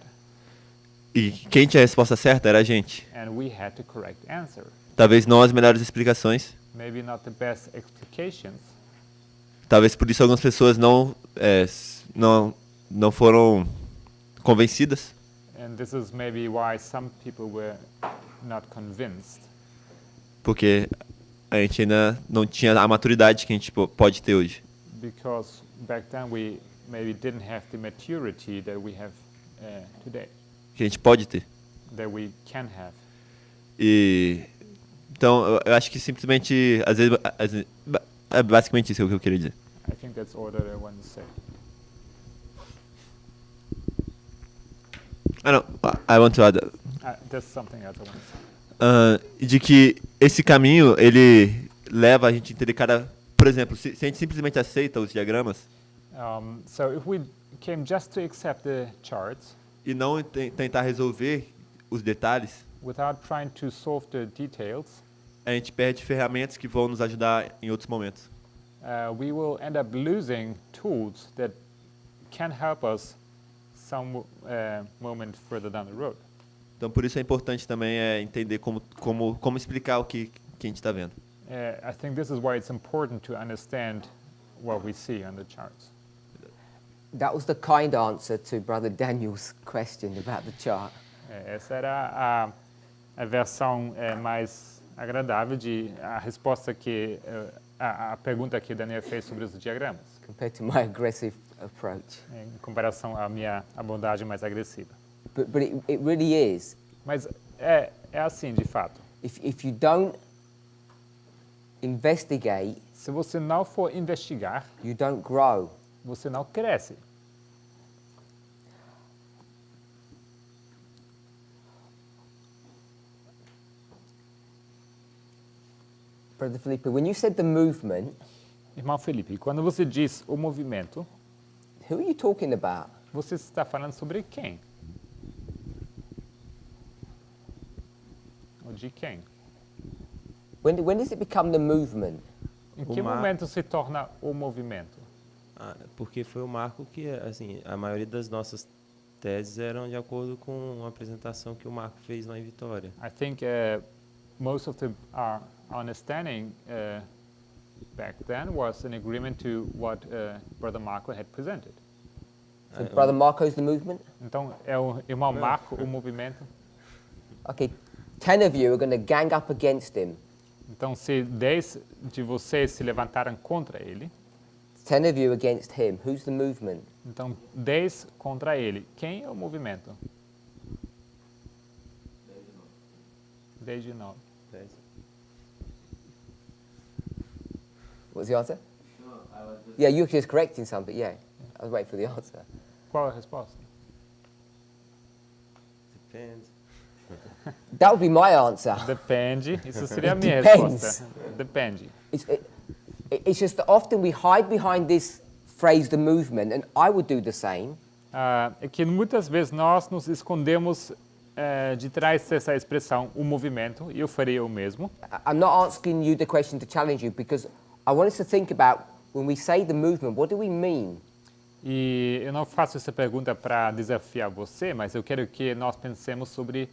E quem tinha a resposta certa era a gente. and we had the correct answer. Talvez não as melhores explicações. Maybe not the best explications. Talvez por isso algumas pessoas não foram convencidas. And this is maybe why some people were not convinced, Porque a gente ainda não tinha a maturidade que a gente pode ter hoje. because back then we maybe didn't have the maturity that we have today, Que a gente pode ter. that we can have. E então eu acho que simplesmente às vezes é basicamente isso que eu queria dizer. I think that's all that I want to say. I want to add. There's something else I want to say. de que esse caminho, ele leva a gente a entender por exemplo, se a gente simplesmente aceita os diagramas So if we came just to accept the charts e não tentar resolver os detalhes, without trying to solve the details, a gente perde ferramentas que vão nos ajudar em outros momentos. we will end up losing tools that can help us some moment further down the road. Então, por isso é importante também entender como explicar o que a gente está vendo. I think this is why it's important to understand what we see on the charts. That was the kind answer to Brother Daniel's question about the chart. Essa era a versão mais agradável a resposta que a pergunta que Daniel fez sobre os diagramas, Compared to my aggressive approach. em comparação à minha abordagem mais agressiva. But it really is. Mas é assim, de fato. If you don't investigate, Se você não for investigar, you don't grow. você não cresce. Brother Felipe, when you said the movement, Irmão Felipe, quando você diz o movimento, who are you talking about? você está falando sobre quem? Ou de quem? When does it become the movement? Em que momento se torna o movimento? Porque foi o Marco que, assim, a maioria das nossas teses eram de acordo com uma apresentação que o Marco fez lá em Vitória. I think most of our understanding back then was an agreement to what Brother Marco had presented. So Brother Marco's the movement? Então, é o irmão Marco o movimento. Okay, 10 of you are going to gang up against him. Então, se 10 de vocês se levantaram contra ele, 10 of you against him. Who's the movement? então 10 contra ele. Quem é o movimento? 10 de 9. What's the answer? Yeah, you were just correcting something. Yeah, I was waiting for the answer. Qual é a resposta? Depende. That would be my answer. Depende. Isso seria a minha Depends. resposta. Depende. It's just that often we hide behind this phrase, the movement, and I would do the same. É que muitas vezes nós nos escondemos de trás dessa expressão, o movimento, e eu faria o mesmo. I'm not asking you the question to challenge you because I want us to think about when we say the movement, what do we mean? E eu não faço essa pergunta para desafiar você, mas eu quero que nós pensemos sobre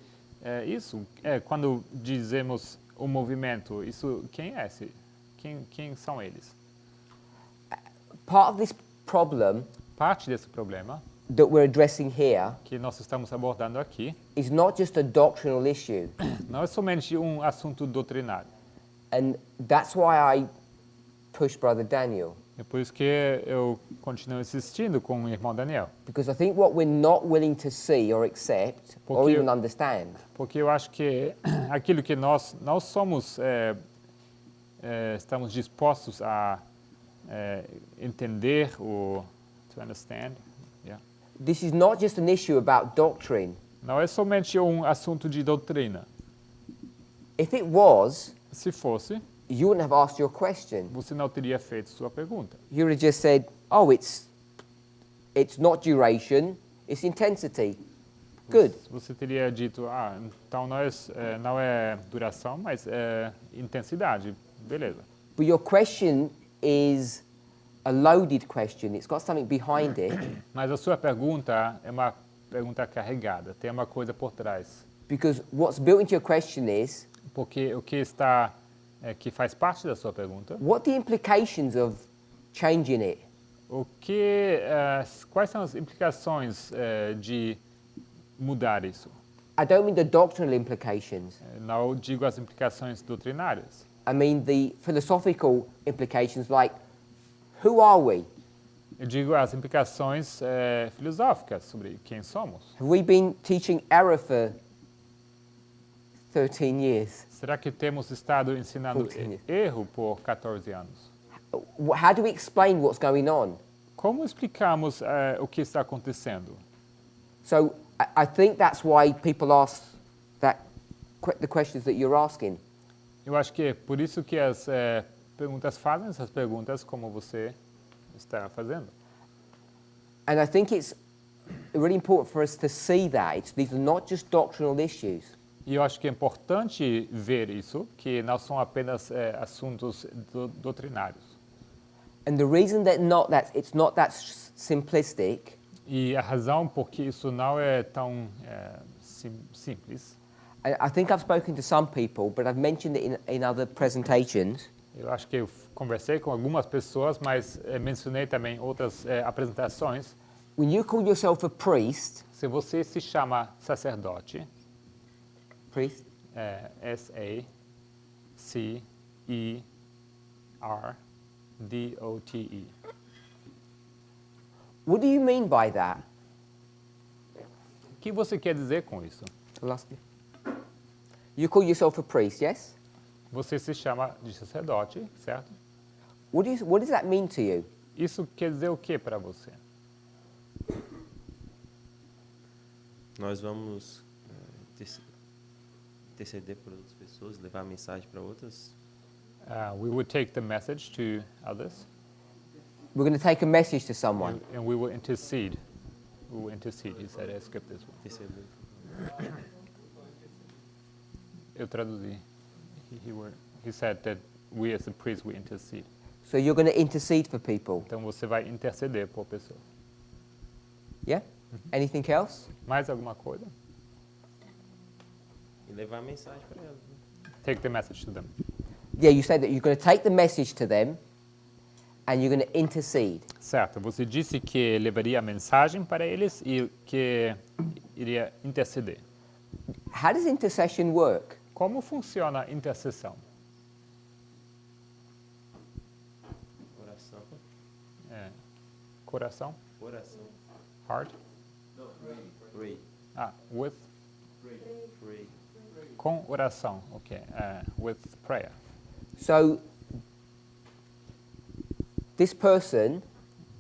isso. Quando dizemos o movimento, isso quem é esse? Quem são eles? Part of this problem Parte desse problema that we're addressing here que nós estamos abordando aqui is not just a doctrinal issue. não é somente um assunto doutrinário. And that's why I push Brother Daniel. É por isso que eu continuo insistindo com o irmão Daniel. Because I think what we're not willing to see or accept or Porque- even understand Porque eu acho que aquilo que nós não somos, estamos dispostos a entender ou to understand, yeah. this is not just an issue about doctrine. Não é somente um assunto de doutrina. If it was, Se fosse, you wouldn't have asked your question. você não teria feito sua pergunta. You would have just said, oh, it's not duration, it's intensity. Good. Você teria dito, então não é duração, mas é intensidade. Beleza. But your question is a loaded question. It's got something behind it Mas a sua pergunta é uma pergunta carregada, tem uma coisa por trás. because what's built into your question is, Porque o que está, que faz parte da sua pergunta, what are the implications of changing it? quais são as implicações de mudar isso? I don't mean the doctrinal implications. Não digo as implicações doutrinárias. I mean the philosophical implications, like, who are we? Eu digo as implicações filosóficas sobre quem somos. Have we been teaching error for 13 years? Será que temos estado ensinando 14 years. erro por 14 anos? How do we explain what's going on? Como explicamos o que está acontecendo? So I think that's why people ask that the questions that you're asking. Eu acho que é por isso que as perguntas fazem essas perguntas como você está fazendo. And I think it's really important for us to see that these are not just doctrinal issues. E eu acho que é importante ver isso, que não são apenas assuntos doutrinários. And the reason that it's not that simplistic E a razão por que isso não é tão simples, I think I've spoken to some people, but I've mentioned it in other presentations. eu acho que eu conversei com algumas pessoas, mas mencionei também outras apresentações. When you call yourself a priest, Se você se chama sacerdote, priest, S-A-C-E-R-D-O-T-E. what do you mean by that? O que você quer dizer com isso? I'll ask you. You call yourself a priest, yes? Você se chama de sacerdote, certo? What does that mean to you? Isso quer dizer o que para você? Nós vamos interceder por outras pessoas, levar a mensagem para outras. We would take the message to others, We're going to take a message to someone. and we will intercede. We will intercede, he said. I skipped this one. Interceder. Eu traduzi. He said that we as a priest, we intercede. So you're going to intercede for people. Então você vai interceder por pessoas. Yeah? Anything else? Mais alguma coisa? E levar a mensagem para elas. Né? Take the message to them. Yeah, you said that you're going to take the message to them and you're going to intercede. Certo, você disse que levaria a mensagem para eles e que iria interceder. How does intercession work? Como funciona a intercessão? Oração. Coração? Oração. Heart? Pray. With? Pray. Com oração, ok. With prayer. So this person,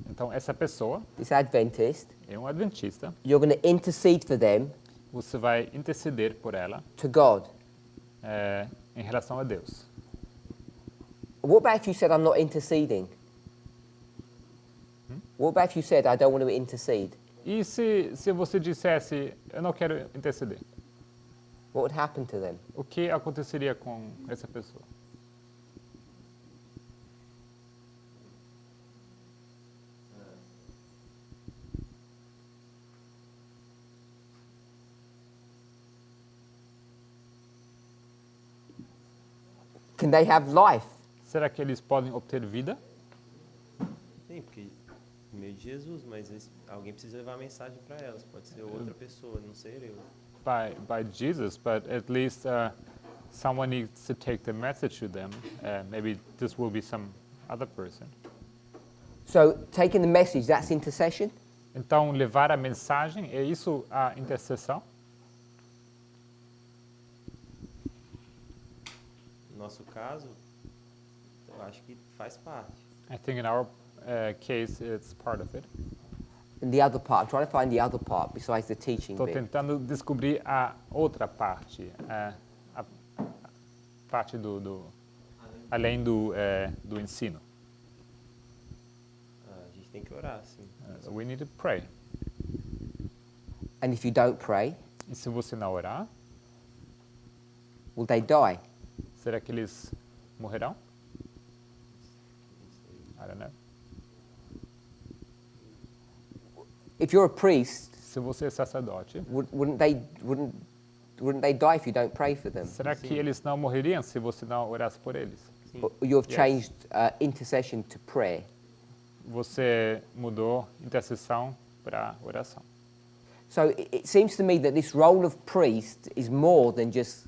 Então, essa pessoa this Adventist, é um adventista. you're going to intercede for them Você vai interceder por ela to God. em relação a Deus. What about if you said, I'm not interceding? What about if you said, I don't want to intercede? E se você dissesse, eu não quero interceder? What would happen to them? O que aconteceria com essa pessoa? Can they have life? Será que eles podem obter vida? Sim, porque no meio de Jesus, mas alguém precisa levar a mensagem para elas. Pode ser outra pessoa, não ser eu. By Jesus, but at least someone needs to take the message to them. Maybe this will be some other person. So taking the message, that's intercession? Então, levar a mensagem, é isso a intercessão? No nosso caso, eu acho que faz parte. I think in our case, it's part of it. And the other part, I'm trying to find the other part besides the teaching Estou bit. tentando descobrir a outra parte, a parte além do ensino. A gente tem que orar, sim. We need to pray. And if you don't pray, E se você não orar, will they die? será que eles morrerão? I don't know. If you're a priest, Se você é sacerdote, wouldn't they die if you don't pray for them? será que eles não morreriam se você não orasse por eles? But you've Yes. changed intercession to prayer. Você mudou intercessão para oração. So it seems to me that this role of priest is more than just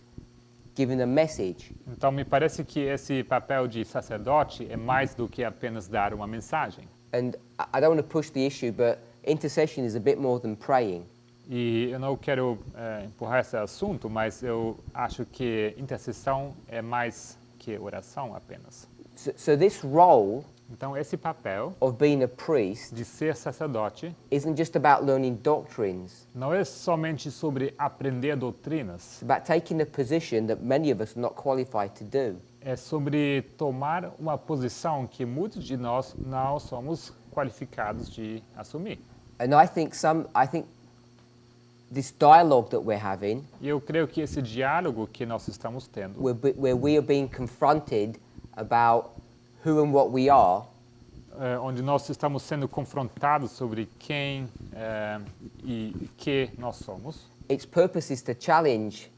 giving a message. Então, me parece que esse papel de sacerdote é mais do que apenas dar uma mensagem. And I don't want to push the issue, but intercession is a bit more than praying. E eu não quero empurrar esse assunto, mas eu acho que intercessão é mais que oração apenas. So this role Então, esse papel of being a priest de ser sacerdote isn't just about learning doctrines. não é somente sobre aprender doutrinas, It's about taking a position that many of us are not qualified to do. é sobre tomar uma posição que muitos de nós não somos qualificados de assumir. And I think this dialogue that we're having, E eu creio que esse diálogo que nós estamos tendo, where we are being confronted about who and what we are, onde nós estamos sendo confrontados sobre quem e que nós somos, its purpose is to challenge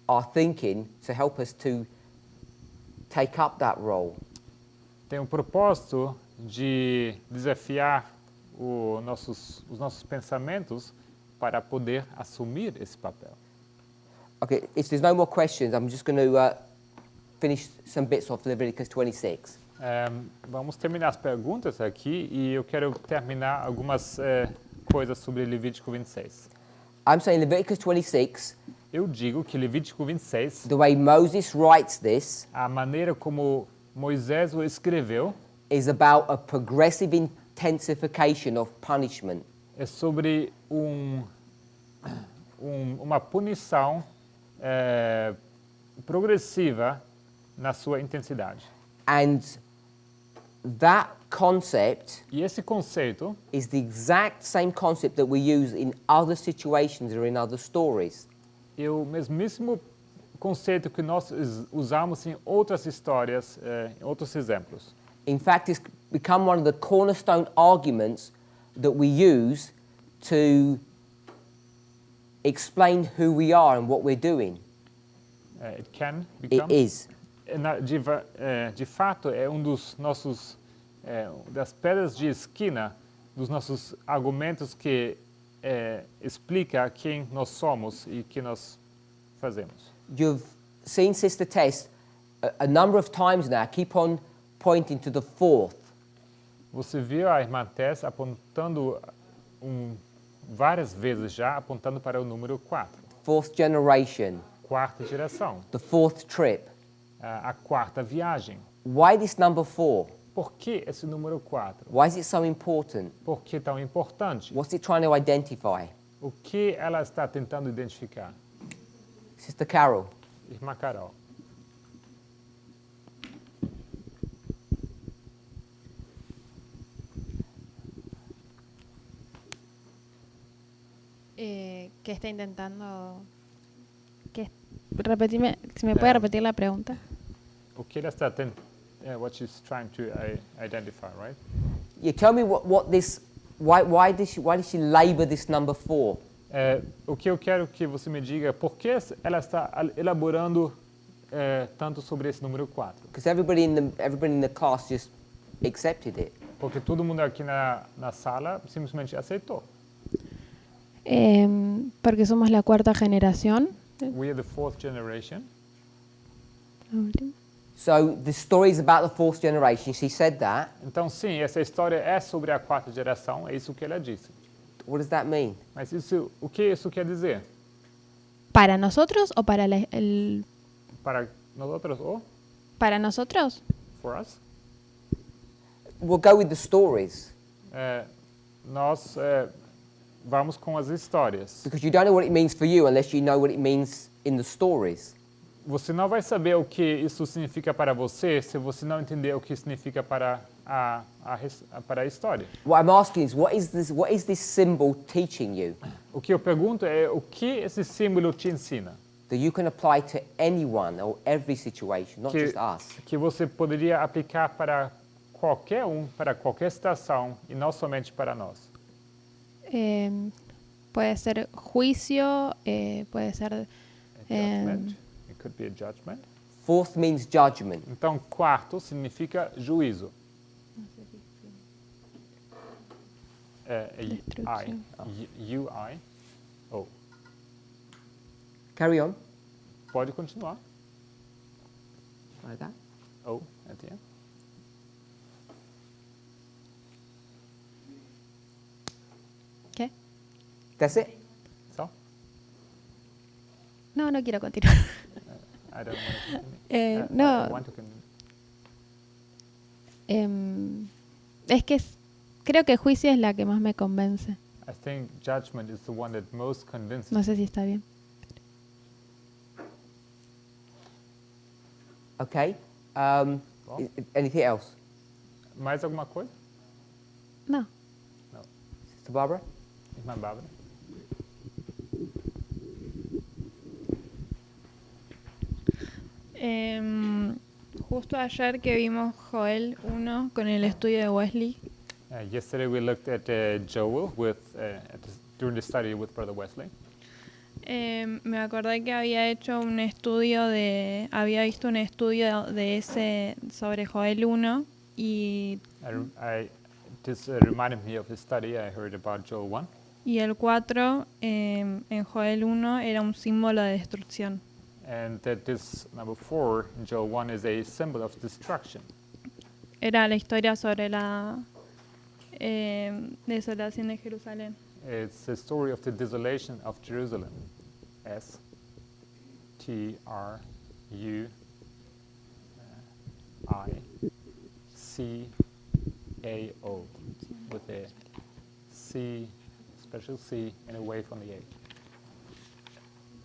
our thinking to help us to take up that role. tem um propósito de desafiar os nossos pensamentos para poder assumir esse papel. Okay, if there's no more questions, I'm just going to finish some bits of Leviticus 26. Vamos terminar as perguntas aqui e eu quero terminar algumas coisas sobre Levítico 26. I'm saying Leviticus 26, Eu digo que Levítico 26, the way Moses writes this, a maneira como Moisés o escreveu, is about a progressive intensification of punishment. é sobre uma punição progressiva na sua intensidade. And that concept E esse conceito is the exact same concept that we use in other situations or in other stories. é o mesmíssimo conceito que nós usamos em outras histórias, em outros exemplos. In fact, it's become one of the cornerstone arguments that we use to explain who we are and what we're doing. It can It become. is. De fato, é um dos nossos das pedras de esquina dos nossos argumentos que explica quem nós somos e que nós fazemos. You've seen Sister Tess a number of times now keep on pointing to the fourth. Você viu a irmã Tess apontando várias vezes já apontando para o número 4, Fourth generation, quarta geração, the fourth trip. a quarta viagem. Why this number 4? Por que esse número 4? Why is it so important? Por que tão importante? What's it trying to identify? O que ela está tentando identificar? Sister Carol. Irmã Carol. ¿Qué está intentando? Repetirme, si me puede repetir la pregunta. O que ela está tentando? What she's trying to identify, right? You tell me what this. Why does she labor this number 4? O que eu quero que você me diga, por que ela está elaborando tanto sobre esse número 4? Because everybody in the class just accepted it. Porque todo mundo aqui na sala simplesmente aceitou. Porque somos la cuarta generación. We are the fourth generation. So the story is about the fourth generation. She said that. Então, sim, essa história é sobre a quarta geração, é isso que ela disse. What does that mean? Mas isso, o que isso quer dizer? ¿Para nosotros o para el...? Para nosotros ou ¿Para nosotros? for us? We'll go with the stories. Nós vamos com as histórias. Because you don't know what it means for you unless you know what it means in the stories. Você não vai saber o que isso significa para você se você não entender o que significa para a história. What I'm asking is, what is this symbol teaching you O que eu pergunto é o que esse símbolo te ensina? that you can apply to anyone or every situation, not just us? Que você poderia aplicar para qualquer para qualquer situação e não somente para nós. Puede ser juicio, puede ser... Judgment. It could be a judgment. Fourth means judgment. Então, quarto significa juízo. Destrucción. I. Oh, Carry on. pode continuar. Like that. Oh, at the end. ¿Qué? That's it. So, No, no quiero continuar. I don't want to continue. No. I want to continue. Es que creo que juicio es la que más me convence. I think judgment is the one that most convinces No sé si está bien. Okay. Anything else? Mais alguma coisa? No. Sister Barbara? Irmã Bárbara? Justo ayer que vimos Joel 1 con el estudio de Wesley, Yesterday we looked at Joel during the study with Brother Wesley. me acordé que había visto un estudio de ese sobre Joel 1 y This reminded me of a study I heard about Joel 1. el 4 en Joel 1 era un símbolo de destrucción. And that this number 4 in Joel 1 is a symbol of destruction. Era la historia sobre la desolación de Jerusalén. It's the story of the desolation of Jerusalem. STRUICAO with a C, special C, and away from the A.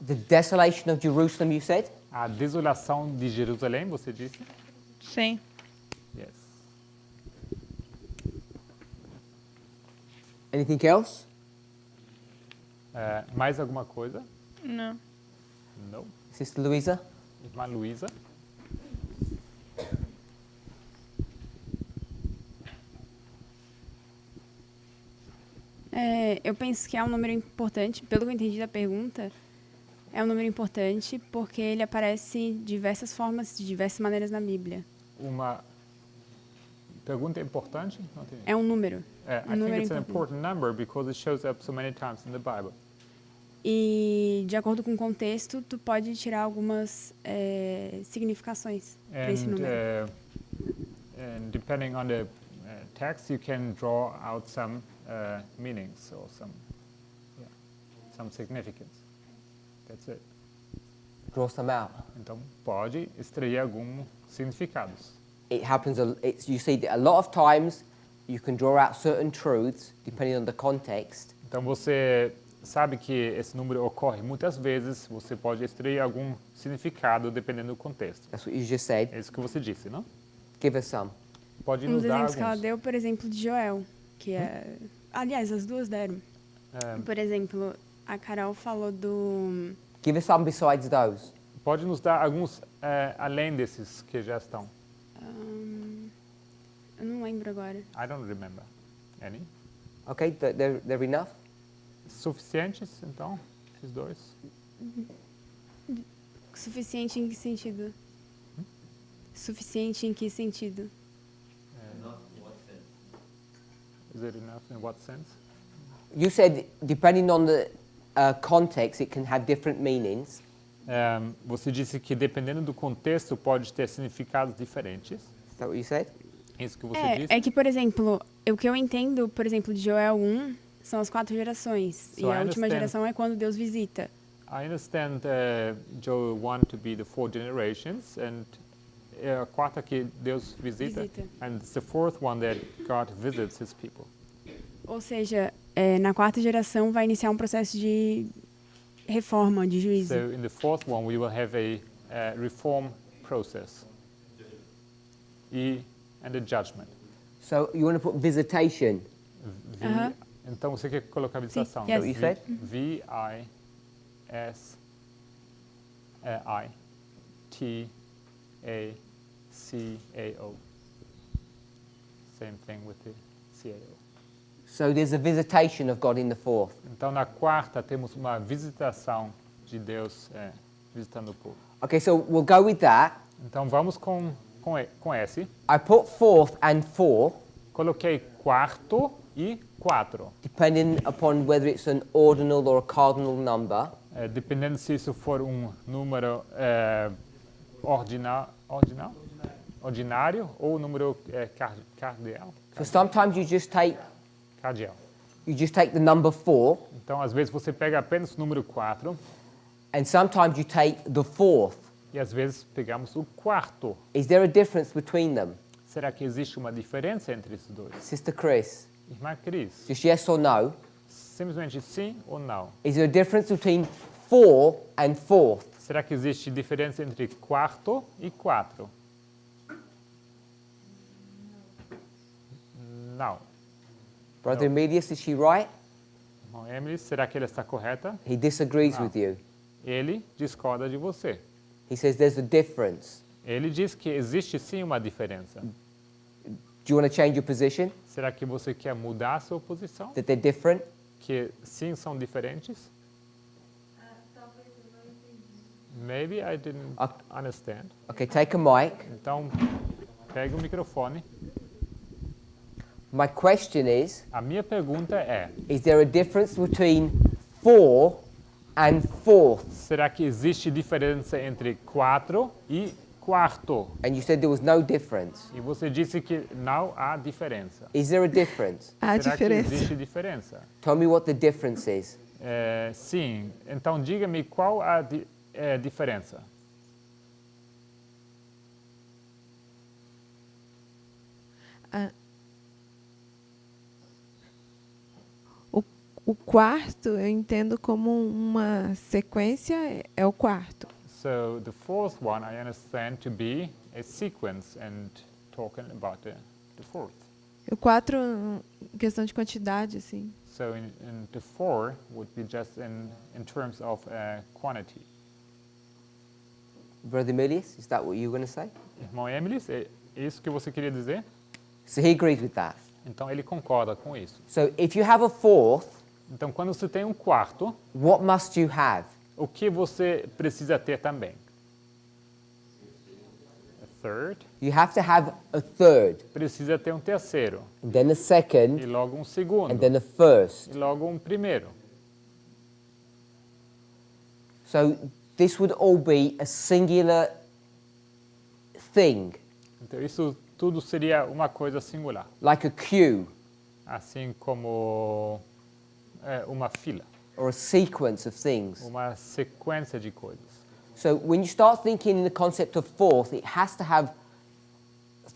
The desolation of Jerusalem, you said? A desolação de Jerusalém, você disse? Sí. Yes. Anything else? Mais alguma coisa? No. No. Sister Louisa? Irmã Luísa? Eu penso que é um número importante, pelo que eu entendi da pergunta, é um número importante porque ele aparece de diversas formas, de diversas maneiras na Bíblia. Uma pergunta importante? Não entendi. É um número. I think it's an important number because it shows up so many times in the Bible. E, de acordo com o contexto, tu pode tirar algumas significações para esse número. And depending on the text, you can draw out some meanings or some significance. That's it. Draw some out. Então, pode extrair alguns significados. It happens, you see that a lot of times you can draw out certain truths depending on the context. Então, você sabe que esse número ocorre muitas vezes, você pode extrair algum significado dependendo do contexto. That's what you just said. É isso que você disse, não? Give us some. Pode Um nos dos dar exemplos que ela alguns. deu, por exemplo, de Joel, que é... Aliás, as duas deram. Por exemplo, a Carol falou do... Give us some besides those. Pode nos dar alguns além desses que já estão. Eu não lembro agora. I don't remember any. Okay, they're enough? Suficientes, então, esses dois? Suficiente em que sentido? Suficiente em que sentido? Is it enough in what sense? You said depending on the context, it can have different meanings. Você disse que dependendo do contexto pode ter significados diferentes. Is that what you said? É isso que você disse? É que, por exemplo, o que eu entendo, por exemplo, de Joel 1 são as 4 gerações. So e a última geração é quando Deus visita. I understand Joel 1 to be the 4 generations, and a quarta que Deus visita, and it's the fourth one that God visits His people. Ou seja, na 4ª geração vai iniciar um processo de reforma, de juízo. So in the fourth one we will have a reform process and a judgment. So you want to put visitation? Então você quer colocar visitação? Yes. What you said? V-I-S-I-T-A-C-A-O. Same thing with the CAO. So there's a visitation of God in the fourth. Então na quarta temos uma visitação de Deus visitando o povo. Okay, so we'll go with that. Então vamos com esse. I put fourth and 4. Coloquei quarto e 4. Depending upon whether it's an ordinal or a cardinal number. Dependendo se isso for número ordinário ou número cardial. So sometimes you just take Cardial. You just take the number 4. Então às vezes você pega apenas o número 4. And sometimes you take the fourth. E às vezes pegamos o quarto. Is there a difference between them? Será que existe uma diferença entre esses dois? Sister Chris, Irmã Cris, just yes or no. simplesmente sim ou não? Is there a difference between 4 and fourth? Será que existe diferença entre quarto e quatro? Não. Brother Emilius, is she right? Irmão Emily, será que ele está correta? He disagrees Não. with you. Ele discorda de você. He says there's a difference. Ele diz que existe sim uma diferença. Do you want to change your position? Será que você quer mudar a sua posição? That they're different? Que sim são diferentes? Maybe I didn't understand. Okay, take a mic. Então, pega o microfone. My question A minha pergunta é: is there a difference between 4 and fourth? será que existe diferença entre quatro e quarto? And you said there was no difference. E você disse que não há diferença. Is there a difference? Há Será diferença. que existe diferença? Tell me what the difference is. Sim. Então, diga-me qual a diferença. O quarto eu entendo como uma sequência, é o quarto. So the fourth one I understand to be a sequence and talking about the fourth. O quatro, em questão de quantidade, assim. So in the four would be just in terms of quantity. Brother Emilius, is that what you were going to say? Irmão Emily, é isso que você queria dizer? So he agrees with that. Então ele concorda com isso. So if you have a fourth, Então quando você tem um quarto, what must you have? o que você precisa ter também? A third. You have to have a third, Precisa ter um terceiro. and then a E second, logo um segundo. and then a first. E logo um primeiro. So this would all be a singular thing, Então isso tudo seria uma coisa singular. like a queue Assim como uma fila. or a sequence of things. Uma sequência de coisas. So when you start thinking in the concept of fourth, it has to have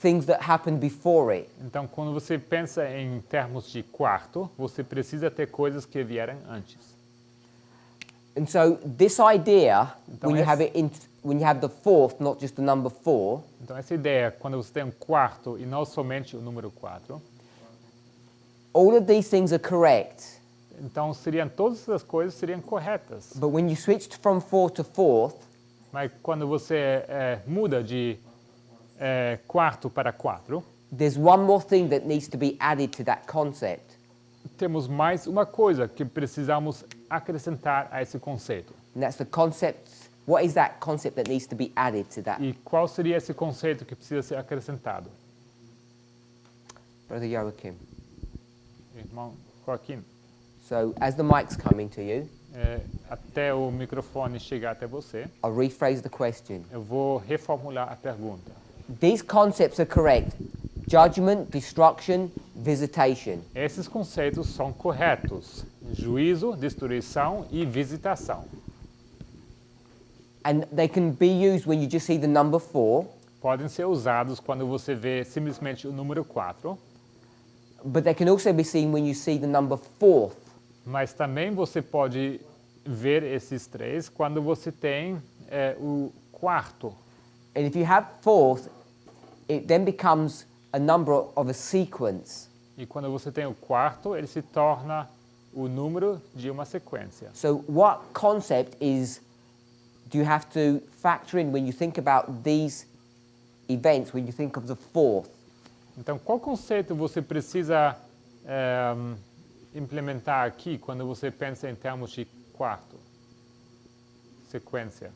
things that happened before it. Então, quando você pensa em termos de quarto, você precisa ter coisas que vieram antes. And so this idea, Então, when you esse- have it in, when you have the fourth, not just the number 4, Então, essa ideia, quando você tem um quarto e não somente o número 4, all of these things are correct. então todas essas coisas seriam corretas. But when you switched from 4 to fourth, Mas quando você muda de quarto para 4, there's one more thing that needs to be added to that concept. temos mais uma coisa que precisamos acrescentar a esse conceito. And that's the concept. What is that concept that needs to be added to that? E qual seria esse conceito que precisa ser acrescentado? Brother Joachim. Irmão Joaquim, So as the mic's coming to you, até o microfone chegar até você, I'll rephrase the question. eu vou reformular a pergunta. These concepts are correct. Judgment, destruction, visitation. Esses conceitos são corretos: juízo, destruição e visitação. And they can be used when you just see the number 4, Podem ser usados quando você vê simplesmente o número 4, but they can also be seen when you see the number 4th. mas também você pode ver esses três quando você tem o quarto. And if you have 4th, it then becomes a number of a sequence. E quando você tem o quarto, ele se torna o número de uma sequência. So what concept do you have to factor in when you think about these events, when you think of the 4th? Então, qual conceito você precisa implementar aqui quando você pensa em termos de quarto? Sequência.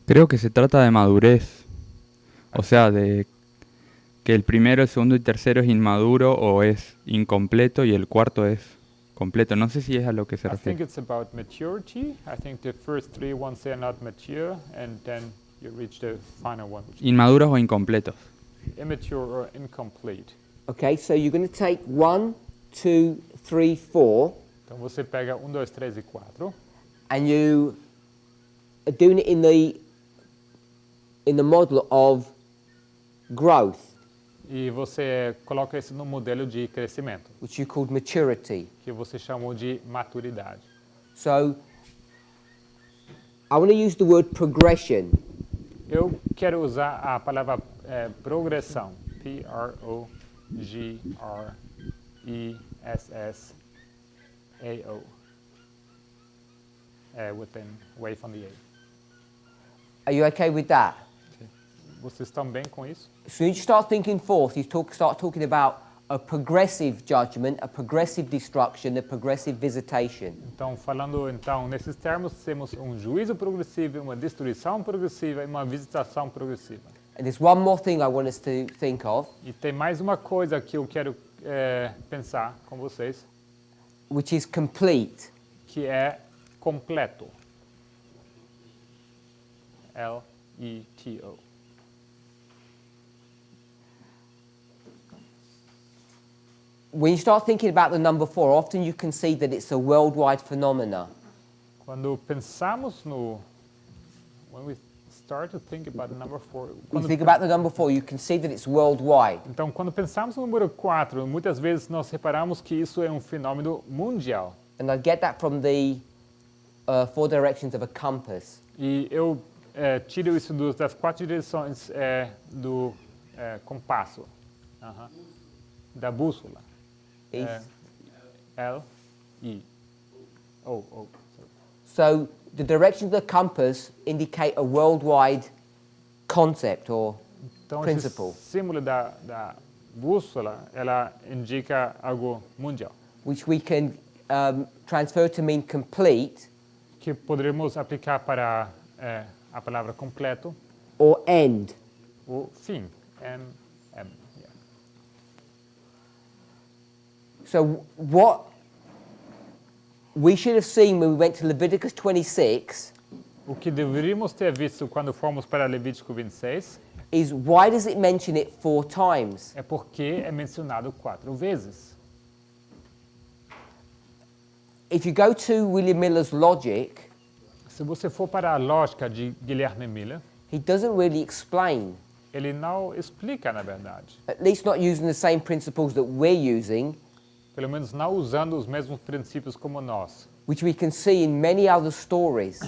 Creo que se trata de madurez. O sea, de que el primero, el segundo y tercero es inmaduro o es incompleto y el cuarto es completo. No sé si es a lo que se I think refiere. it's about maturity. I think the first three ones are not mature, and then you reach the final one, which is Inmaduros o incompletos. immature or incomplete. Okay, so you're going to take 1, 2, 3, 4, Então você pega 1, 2, 3 e 4, and you are doing it in the in the model of growth, E você coloca isso no modelo de crescimento, which you called maturity. que você chamou de maturidade. So I want to use the word progression. Eu quero usar a palavra progressão, P-R-O-G-R-E-S-S-A-O, away from the A. Are you okay with that? Vocês estão bem com isso? So you start thinking forth, you start talking about a progressive judgment, a progressive destruction, a progressive visitation. Então, falando nesses termos, temos um juízo progressivo, uma destruição progressiva e uma visitação progressiva. And there's one more thing I want us to think of, E tem mais uma coisa que eu quero pensar com vocês, which is complete. que é completo. L-E-T-O. When you start thinking about the number 4, often you can see that it's a worldwide phenomena. Quando pensamos when we start to think about the number 4, When you think about the number 4, you can see that it's worldwide. então quando pensamos no número 4, muitas vezes nós reparamos que isso é um fenômeno mundial. And I get that from the 4 directions of a compass. E eu tiro isso das 4 direções do compasso, da bússola. L-E-O. So the directions of the compass indicate a worldwide concept or Então, principle, esse símbolo da bússola, ela indica algo mundial, which we can transfer to mean complete que poderíamos aplicar para a palavra completo or end. ou fim. M. Yeah. So what we should have seen when we went to Leviticus 26 O que deveríamos ter visto quando fomos para Levítico 26 is why does it mention it 4 times? é porque é mencionado 4 vezes. If you go to William Miller's logic, Se você for para a lógica de Guilherme Miller, he doesn't really explain, ele não explica, na verdade. at least not using the same principles that we're using, Pelo menos não usando os mesmos princípios como nós, which we can see in many other stories.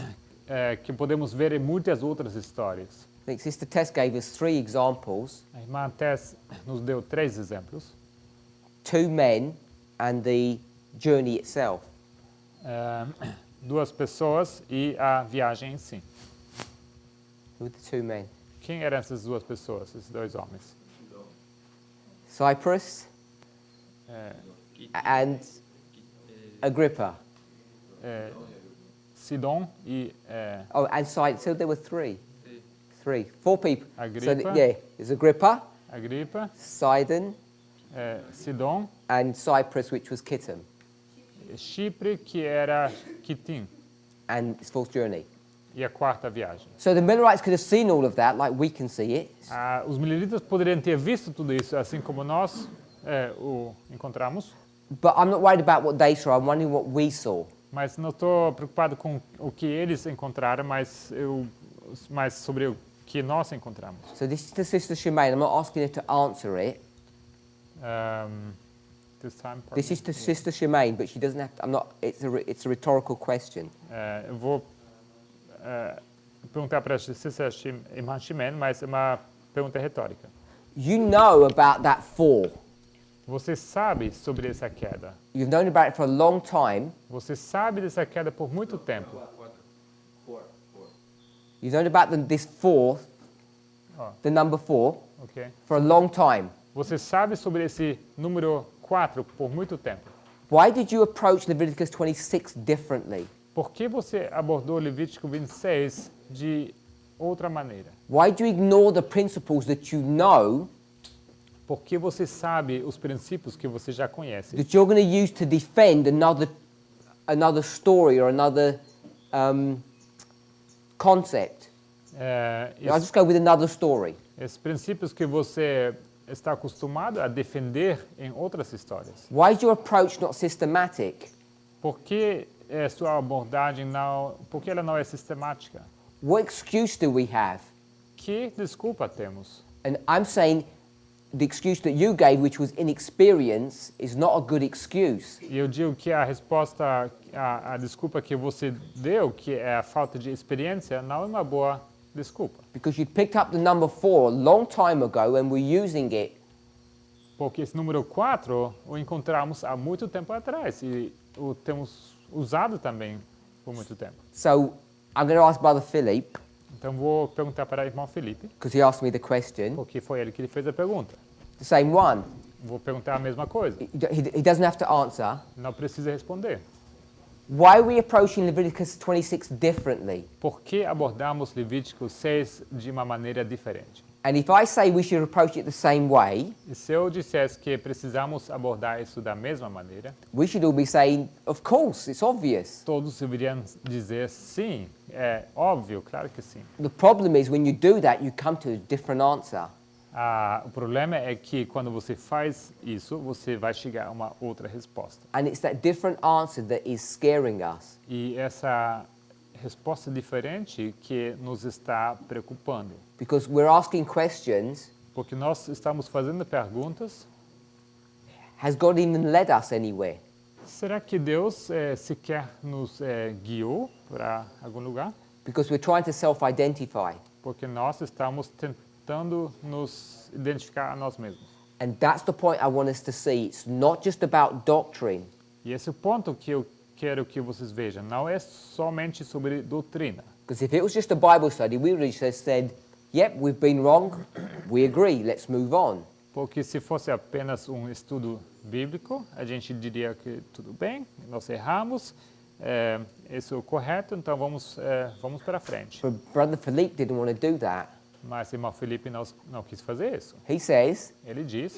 que podemos ver em muitas outras histórias. I think Sister Tess gave us 3 examples, A irmã Tess nos deu 3 exemplos. 2 men and the journey itself. 2 pessoas e a viagem em si. Who were the 2 men? Quem eram essas 2 pessoas, esses 2 homens? Cyprus and Agrippa. Sidon e Oh, and so there were 3. 4 people. So Agrippa. there's Agrippa, Agripa, Sidon, Sidon, and Cyprus, which was Kittim, Chipre, que era Quitim, and his 4th journey. e a 4ª viagem. So the Millerites could have seen all of that, like we can see it. Os mileritas poderiam ter visto tudo isso, assim como nós o encontramos, But I'm not worried about what they saw, I'm wondering what we saw. mas não estou preocupado com o que eles encontraram, mas sobre o que nós encontramos. So this is the Sister Shemaine. I'm not asking her to answer it. This time, This is the Sister Shemaine, but she doesn't have to, I'm not, it's a rhetorical question. eu vou perguntar para a irmã Ximene, mas é uma pergunta retórica. You know about that fall. Você sabe sobre essa queda. You've known about it for a long time. Você sabe dessa queda por muito tempo. You've known about this 4, the number 4, Okay. for a long time. Você sabe sobre esse número 4 por muito tempo. Why did you approach Leviticus 26 differently? Por que você abordou Levítico 26 de outra maneira? Why do you ignore the principles that you know Por que você sabe os princípios que você já conhece? that you're going to use to defend another story or another concept? I'll just go with another story. Esses princípios que você está acostumado a defender em outras histórias. Why is your approach not systematic? Por que sua abordagem por que ela não é sistemática? What excuse do we have? que desculpa temos? And I'm saying the excuse that you gave, which was inexperience, is not a good excuse. E eu digo que a resposta, a desculpa que você deu, que é a falta de experiência, não é uma boa desculpa. Because you picked up the number 4 a long time ago and were using it. Porque esse número 4 o encontramos há muito tempo atrás e o temos usado também por muito tempo. So I'm going to ask Brother Philip, Então vou perguntar para o irmão Felipe, because he asked me the question, porque foi ele que fez a pergunta. the same one. Vou perguntar a mesma coisa. He doesn't have to answer. Não precisa responder. Why are we approaching Leviticus 26 differently? Por que abordamos Levítico 6 de uma maneira diferente? And if I say we should approach it the same way, E se eu dissesse que precisamos abordar isso da mesma maneira, we should all be saying, of course, it's obvious. todos deveriam dizer sim, é óbvio, claro que sim. The problem is when you do that, you come to a different answer. O problema é que quando você faz isso, você vai chegar a uma outra resposta. And it's that different answer that is scaring us. E essa resposta diferente que nos está preocupando. Because we're asking questions, Porque nós estamos fazendo perguntas. has God even led us anywhere? Será que Deus sequer nos guiou para algum lugar? Because we're trying to self-identify. Porque nós estamos tentando nos identificar a nós mesmos. And that's the point I want us to see. It's not just about doctrine. E esse é o ponto que eu quero que vocês vejam. Não é somente sobre doutrina. Because if it was just a Bible study, we would have just said, yep, we've been wrong, we agree, let's move on. Porque se fosse apenas um estudo bíblico, a gente diria que tudo bem, nós erramos, isso é o correto, então vamos para frente. But Brother Philippe didn't want to do that. Mas o irmão Felipe não quis fazer isso. He says, Ele diz,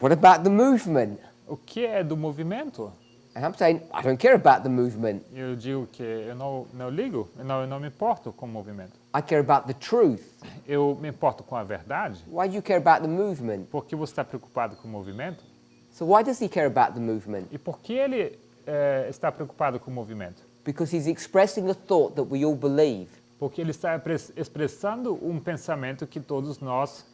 what about the movement? o que é do movimento? And I'm saying, I don't care about the movement. Eu digo que eu não ligo, eu não me importo com o movimento. I care about the truth. Eu me importo com a verdade. Why do you care about the movement? Por que você está preocupado com o movimento? So why does he care about the movement? E por que ele está preocupado com o movimento? Because he's expressing a thought that we all believe. Porque ele está expressando um pensamento que todos nós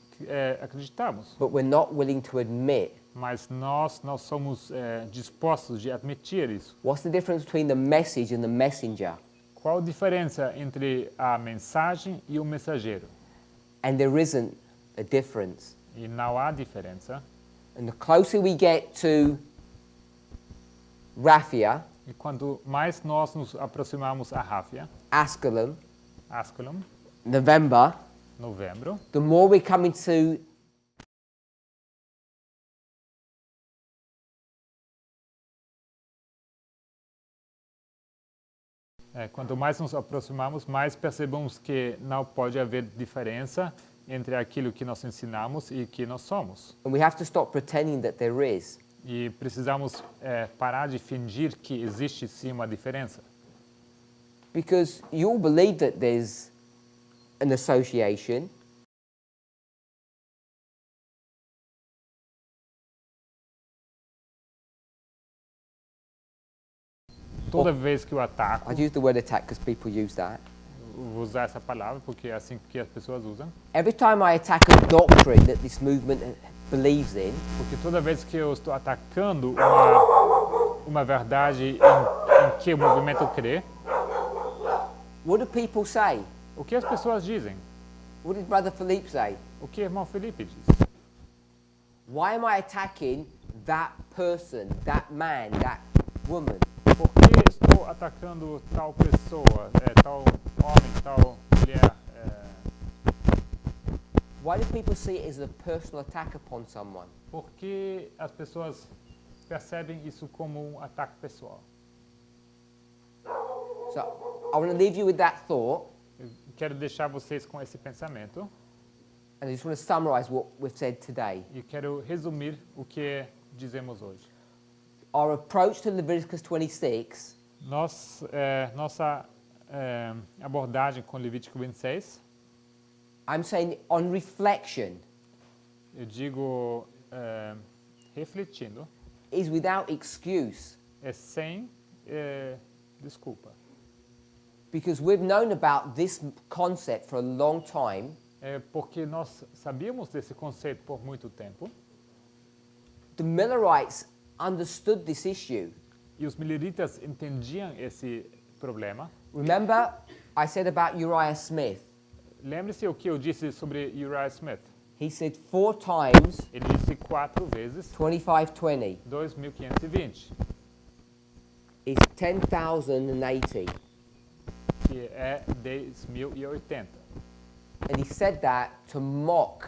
acreditamos. But we're not willing to admit. Mas nós não somos dispostos de admitir isso. What's the difference between the message and the messenger? Qual a diferença entre a mensagem e o mensageiro? And there isn't a difference. E não há diferença. And the closer we get to Raphia, E quanto mais nós nos aproximamos a Ráfia, Asculum, Novembro, the more we're coming to quanto mais nos aproximamos, mais percebemos que não pode haver diferença entre aquilo que nós ensinamos e que nós somos. and we have to stop pretending that there is. E precisamos parar de fingir que existe sim uma diferença. Because you all believe that there's an association. Toda vez que eu ataco, I use the word attack because people use that. vou usar essa palavra porque é assim que as pessoas usam. Every time I attack a doctrine that this movement believes in, Porque toda vez que eu estou atacando uma verdade em que o movimento crê, what do people say? o que as pessoas dizem? What did Brother Philippe say? O que o irmão Felipe diz? Why am I attacking that person, that man, that woman? Por que estou atacando tal pessoa, tal homem, tal mulher? Why do people see it as a personal attack upon someone? Por que as pessoas percebem isso como um ataque pessoal? So I want to leave you with that thought, Eu quero deixar vocês com esse pensamento and I just want to summarize what we've said today. e quero resumir o que dizemos hoje. Our approach to Leviticus 26 Nossa abordagem com Levítico 26, I'm saying on reflection, eu digo refletindo, is without excuse. é sem desculpa. Because we've known about this concept for a long time. porque nós sabíamos desse conceito por muito tempo. The Millerites understood this issue. E os mileritas entendiam esse problema. Remember, I said about Uriah Smith. Lembre-se o que eu disse sobre Uriah Smith. He said 4 times Ele disse 4 vezes 2520 2.520, is 10,080. que é 10.080. And he said that to mock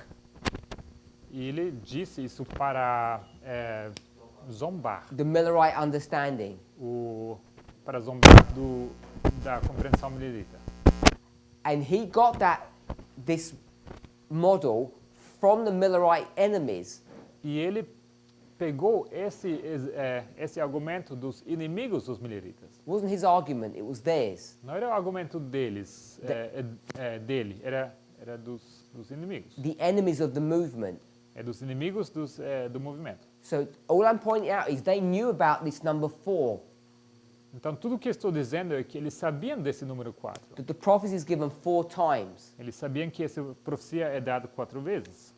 E ele disse isso para zombar, the Millerite understanding. para zombar da compreensão milerita. And he got this model from the Millerite enemies. E ele pegou esse argumento dos inimigos dos mileritas. It wasn't his argument, it was theirs. Não era o argumento deles, dele, era dos inimigos. The enemies of the movement. É dos inimigos do movimento. So all I'm pointing out is they knew about this number 4. Então, tudo o que estou dizendo é que eles sabiam desse número 4. That the prophecy is given 4 times. Eles sabiam que essa profecia é dada 4 vezes.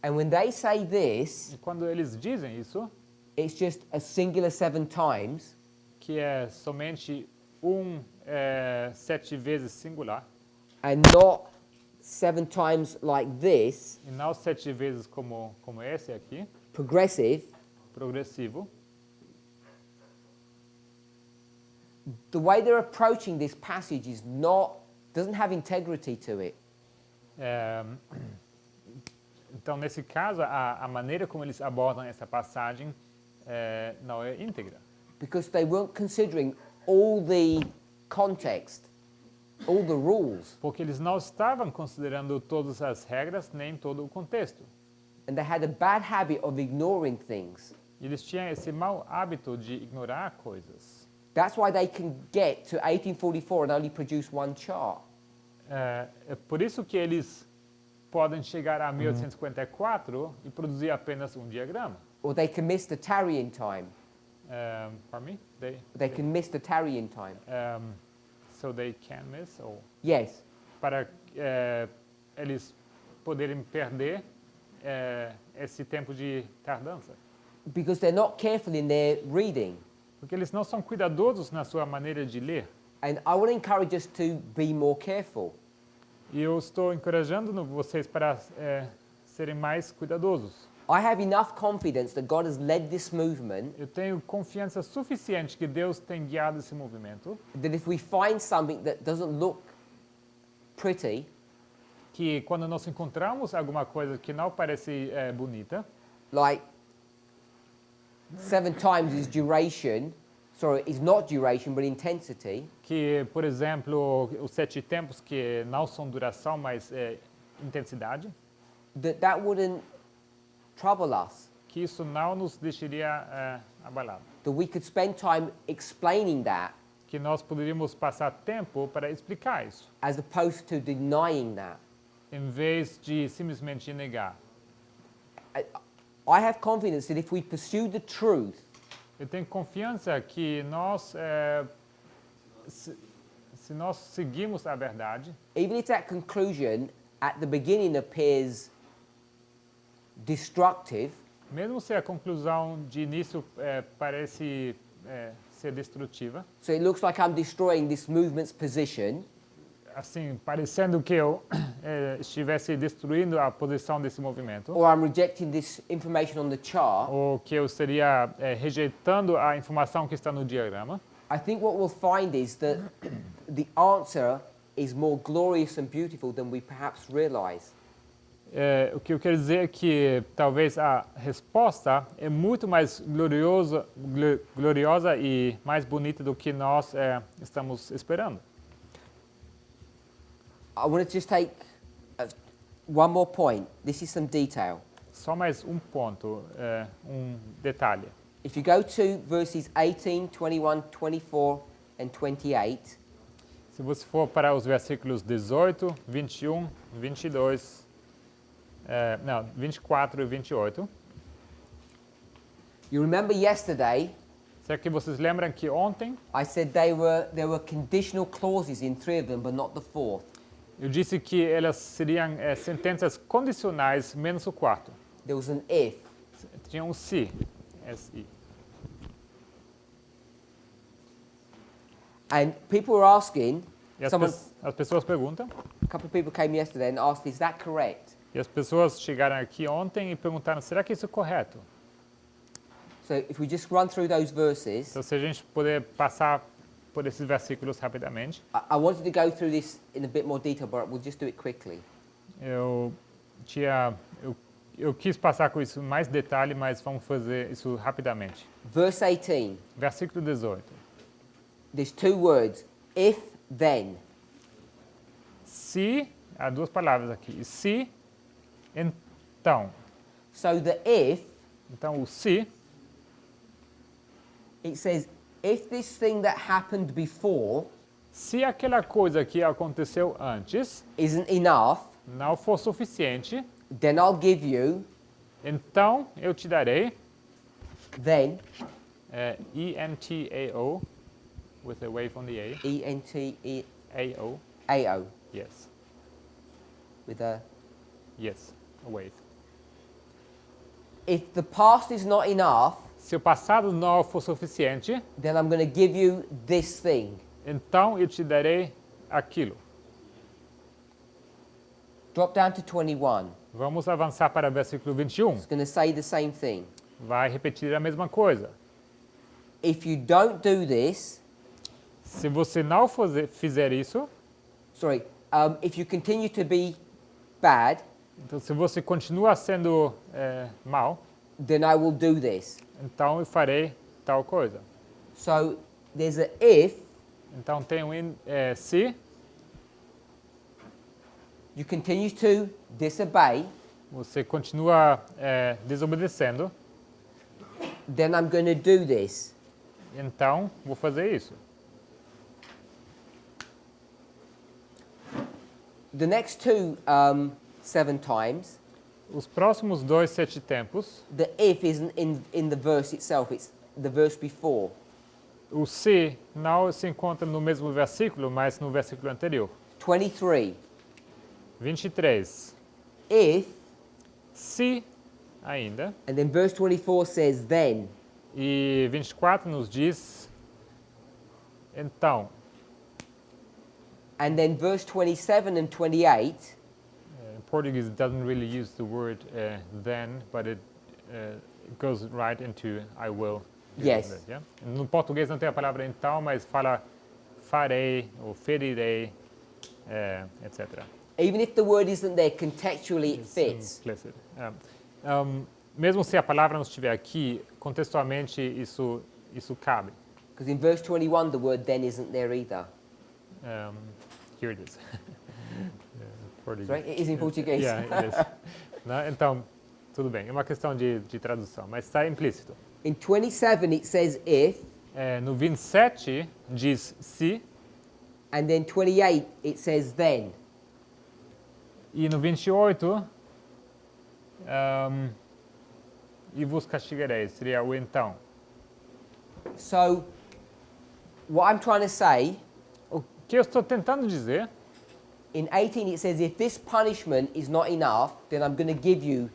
And when they say this, E quando eles dizem isso, it's just a singular 7 times. que é somente 7 vezes singular, And not 7 times like this, e não 7 vezes como esse aqui, progressive. progressivo. The way they're approaching this passage doesn't have integrity to it. Então, nesse caso, a maneira como eles abordam essa passagem não é íntegra. Because they weren't considering all the context, all the rules. Porque eles não estavam considerando todas as regras, nem todo o contexto. And they had a bad habit of ignoring things. Eles tinham esse mau hábito de ignorar coisas. That's why they can get to 1844 and only produce 1 chart. É por isso que eles podem chegar a 1854 e produzir apenas um diagrama. Or they can miss the tarrying time. Pardon me? They can miss the tarrying time. So they can miss? Or Yes. para eles poderem perder esse tempo de tardança. Because they're not careful in their reading. Porque eles não são cuidadosos na sua maneira de ler. And I want to encourage us to be more careful. E eu estou encorajando vocês para serem mais cuidadosos. I have enough confidence that God has led this movement. Eu tenho confiança suficiente que Deus tem guiado esse movimento. That if we find something that doesn't look pretty, que quando nós encontramos alguma coisa que não parece bonita, like 7 times is duration, sorry, is not duration but intensity, que, por exemplo, os 7 tempos que não são duração, mas intensidade, that wouldn't trouble us. Que isso não nos deixaria abalado. That we could spend time explaining that. Que nós poderíamos passar tempo para explicar isso. As opposed to denying that. Em vez de simplesmente negar. I have confidence that if we pursue the truth, eu tenho confiança que nós, se nós seguimos a verdade, even if that conclusion at the beginning appears destructive, mesmo se a conclusão de início parece ser destrutiva, so it looks like I'm destroying this movement's position, assim, parecendo que eu estivesse destruindo a posição desse movimento, or I'm rejecting this information on the chart, ou que eu estaria rejeitando a informação que está no diagrama, I think what we'll find is that the answer is more glorious and beautiful than we perhaps realize. O que eu quero dizer é que talvez a resposta é muito mais gloriosa e mais bonita do que nós estamos esperando. I want to just take one more point. This is some detail. Só mais um ponto, detalhe. If you go to verses 18, 21, 24 and 28, se você for para os versículos 18, 21, 22, 24 e 28. You remember yesterday? Será que vocês lembram que ontem? I said there were conditional clauses in 3 of them, but not the 4th. Eu disse que elas seriam sentenças condicionais menos o quarto. There was an if. Tinha um se, S-I. And people were asking, E as pessoas perguntam, a couple of people came yesterday and asked, is that correct? e as pessoas chegaram aqui ontem e perguntaram, será que isso é correto? So if we just run through those verses, Então, se a gente puder passar por esses versículos rapidamente. I wanted to go through this in a bit more detail, but we'll just do it quickly. Eu quis passar com isso mais detalhe, mas vamos fazer isso rapidamente. Verse 18. Versículo 18. There's two words, if, then. Se, há duas palavras aqui. Se, então. So the if, então o se, it says, if this thing that happened before, se aquela coisa que aconteceu antes, isn't enough, não for suficiente, then I'll give you, então eu te darei, then, E-N-T-A-O, with a wave on the A. E-N-T-A-O. A-O. Yes. With a... Yes, a wave. If the past is not enough, se o passado não for suficiente, then I'm going to give you this thing. Então eu te darei aquilo. Drop down to 21. Vamos avançar para o versículo 21. It's going to say the same thing. Vai repetir a mesma coisa. If you don't do this, se você não fizer isso, if you continue to be bad, então se você continua sendo mal, then I will do this. Então eu farei tal coisa. So there's a if. Então tem se. You continue to disobey. Você continua desobedecendo. Then I'm going to do this. Então vou fazer isso. The next two 7 times. Os próximos 2 7 tempos. The if isn't in the verse itself, it's the verse before. O se não se encontra no mesmo versículo, mas no versículo anterior. 23. 23. If. Se ainda. And then verse 24 says then. E 24 nos diz então. And then verse 27 and 28. In Portuguese, it doesn't really use the word then, but it goes right into I will. Yes. It, yeah? No português não tem a palavra então, mas fala farei ou ferirei, etc. Even if the word isn't there, contextually it fits. Implicit. Mesmo se a palavra não estiver aqui, contextualmente isso cabe. Because in verse 21 the word then isn't there either. Here it is. Right? It is in Portuguese. Yeah, it is. Não, então, tudo bem. É uma questão de tradução, mas está implícito. In 27 it says if. No 27 diz se. And then 28 it says then. E no 28 e vos castigarei, seria o então. So what I'm trying to say, o que eu estou tentando dizer, in 18 it says if this punishment is not enough, then I'm going to give you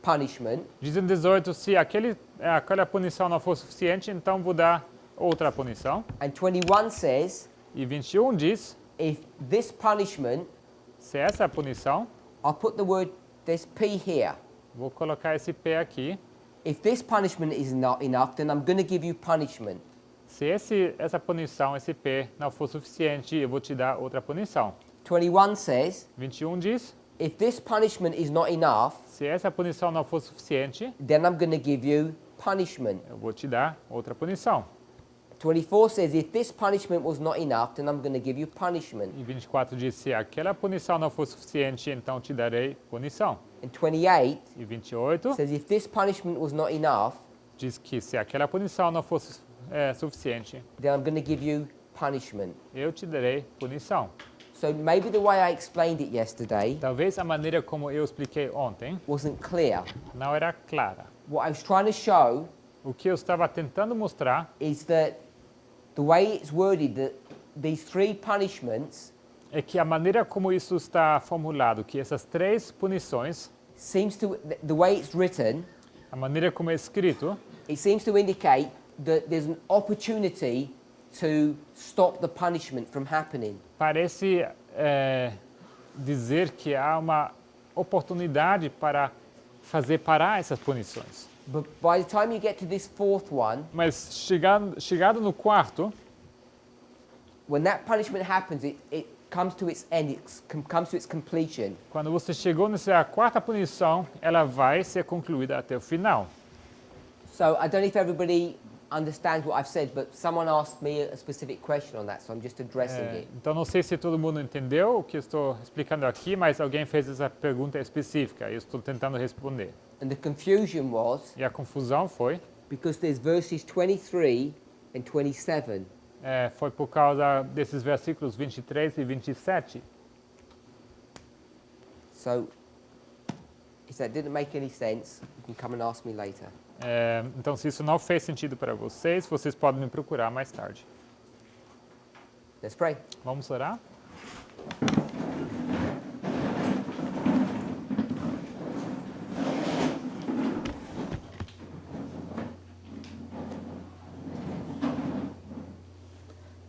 punishment. Diz em 18 se aquela punição não for suficiente, então vou dar outra punição. And 21 says, e 21 diz, if this punishment, se essa punição, I'll put the word this P here. Vou colocar esse P aqui. If this punishment is not enough, then I'm going to give you punishment. Se essa punição, esse P, não for suficiente, eu vou te dar outra punição. 21 says, 21 diz, if this punishment is not enough, se essa punição não for suficiente, then I'm going to give you punishment. Eu vou te dar outra punição. 24 says, if this punishment was not enough, then I'm going to give you punishment. E 24 diz, se aquela punição não for suficiente, então te darei punição. And 28 e 28 says, if this punishment was not enough, diz que se aquela punição não for suficiente, then I'm going to give you punishment. Eu te darei punição. So maybe the way I explained it yesterday, talvez a maneira como eu expliquei ontem, wasn't clear. Não era clara. What I was trying to show, o que eu estava tentando mostrar, is that the way it's worded, that these 3 punishments, é que a maneira como isso está formulado, que essas 3 punições, seems to, the way it's written, a maneira como é escrito, it seems to indicate that there's an opportunity to stop the punishment from happening. parece dizer que há uma oportunidade para fazer parar essas punições. But by the time you get to this fourth one, Mas chegado no quarto, when that punishment happens, it comes to its end, comes to its completion. quando você chegou nessa quarta punição, ela vai ser concluída até o final. So I don't know if everybody understands what I've said, but someone asked me a specific question on that, so I'm just addressing it. Então não sei se todo mundo entendeu o que eu estou explicando aqui, mas alguém fez essa pergunta específica e eu estou tentando responder. And the confusion was, E a confusão foi, because there's verses 23 and 27. foi por causa desses versículos 23 e 27. So if that didn't make any sense, you can come and ask me later. Então, se isso não fez sentido para vocês, vocês podem me procurar mais tarde. Let's pray. Vamos orar?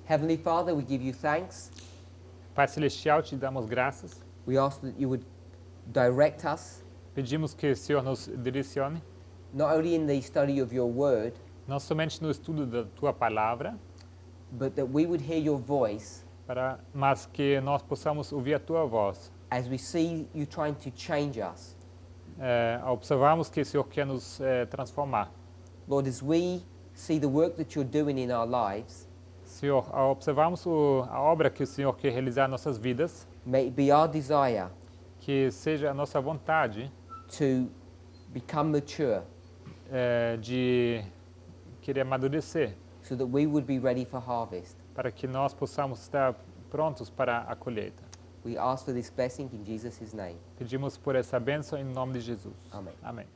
Heavenly Father, we give you thanks. Pai Celestial, te damos graças. We ask that you would direct us, Pedimos que o Senhor nos direcione, not only in the study of your word, não somente no estudo da tua palavra, but that we would hear your voice mas que nós possamos ouvir a tua voz. as we see you trying to change us. Ao observarmos que o Senhor quer nos transformar. Lord, as we see the work that you're doing in our lives, Senhor, ao observarmos a obra que o Senhor quer realizar em nossas vidas, may it be our desire que seja a nossa vontade to become mature de querer amadurecer, so that we would be ready for harvest. para que nós possamos estar prontos para a colheita. We ask for this blessing in Jesus' name. Pedimos por essa bênção em nome de Jesus. Amém. Amém.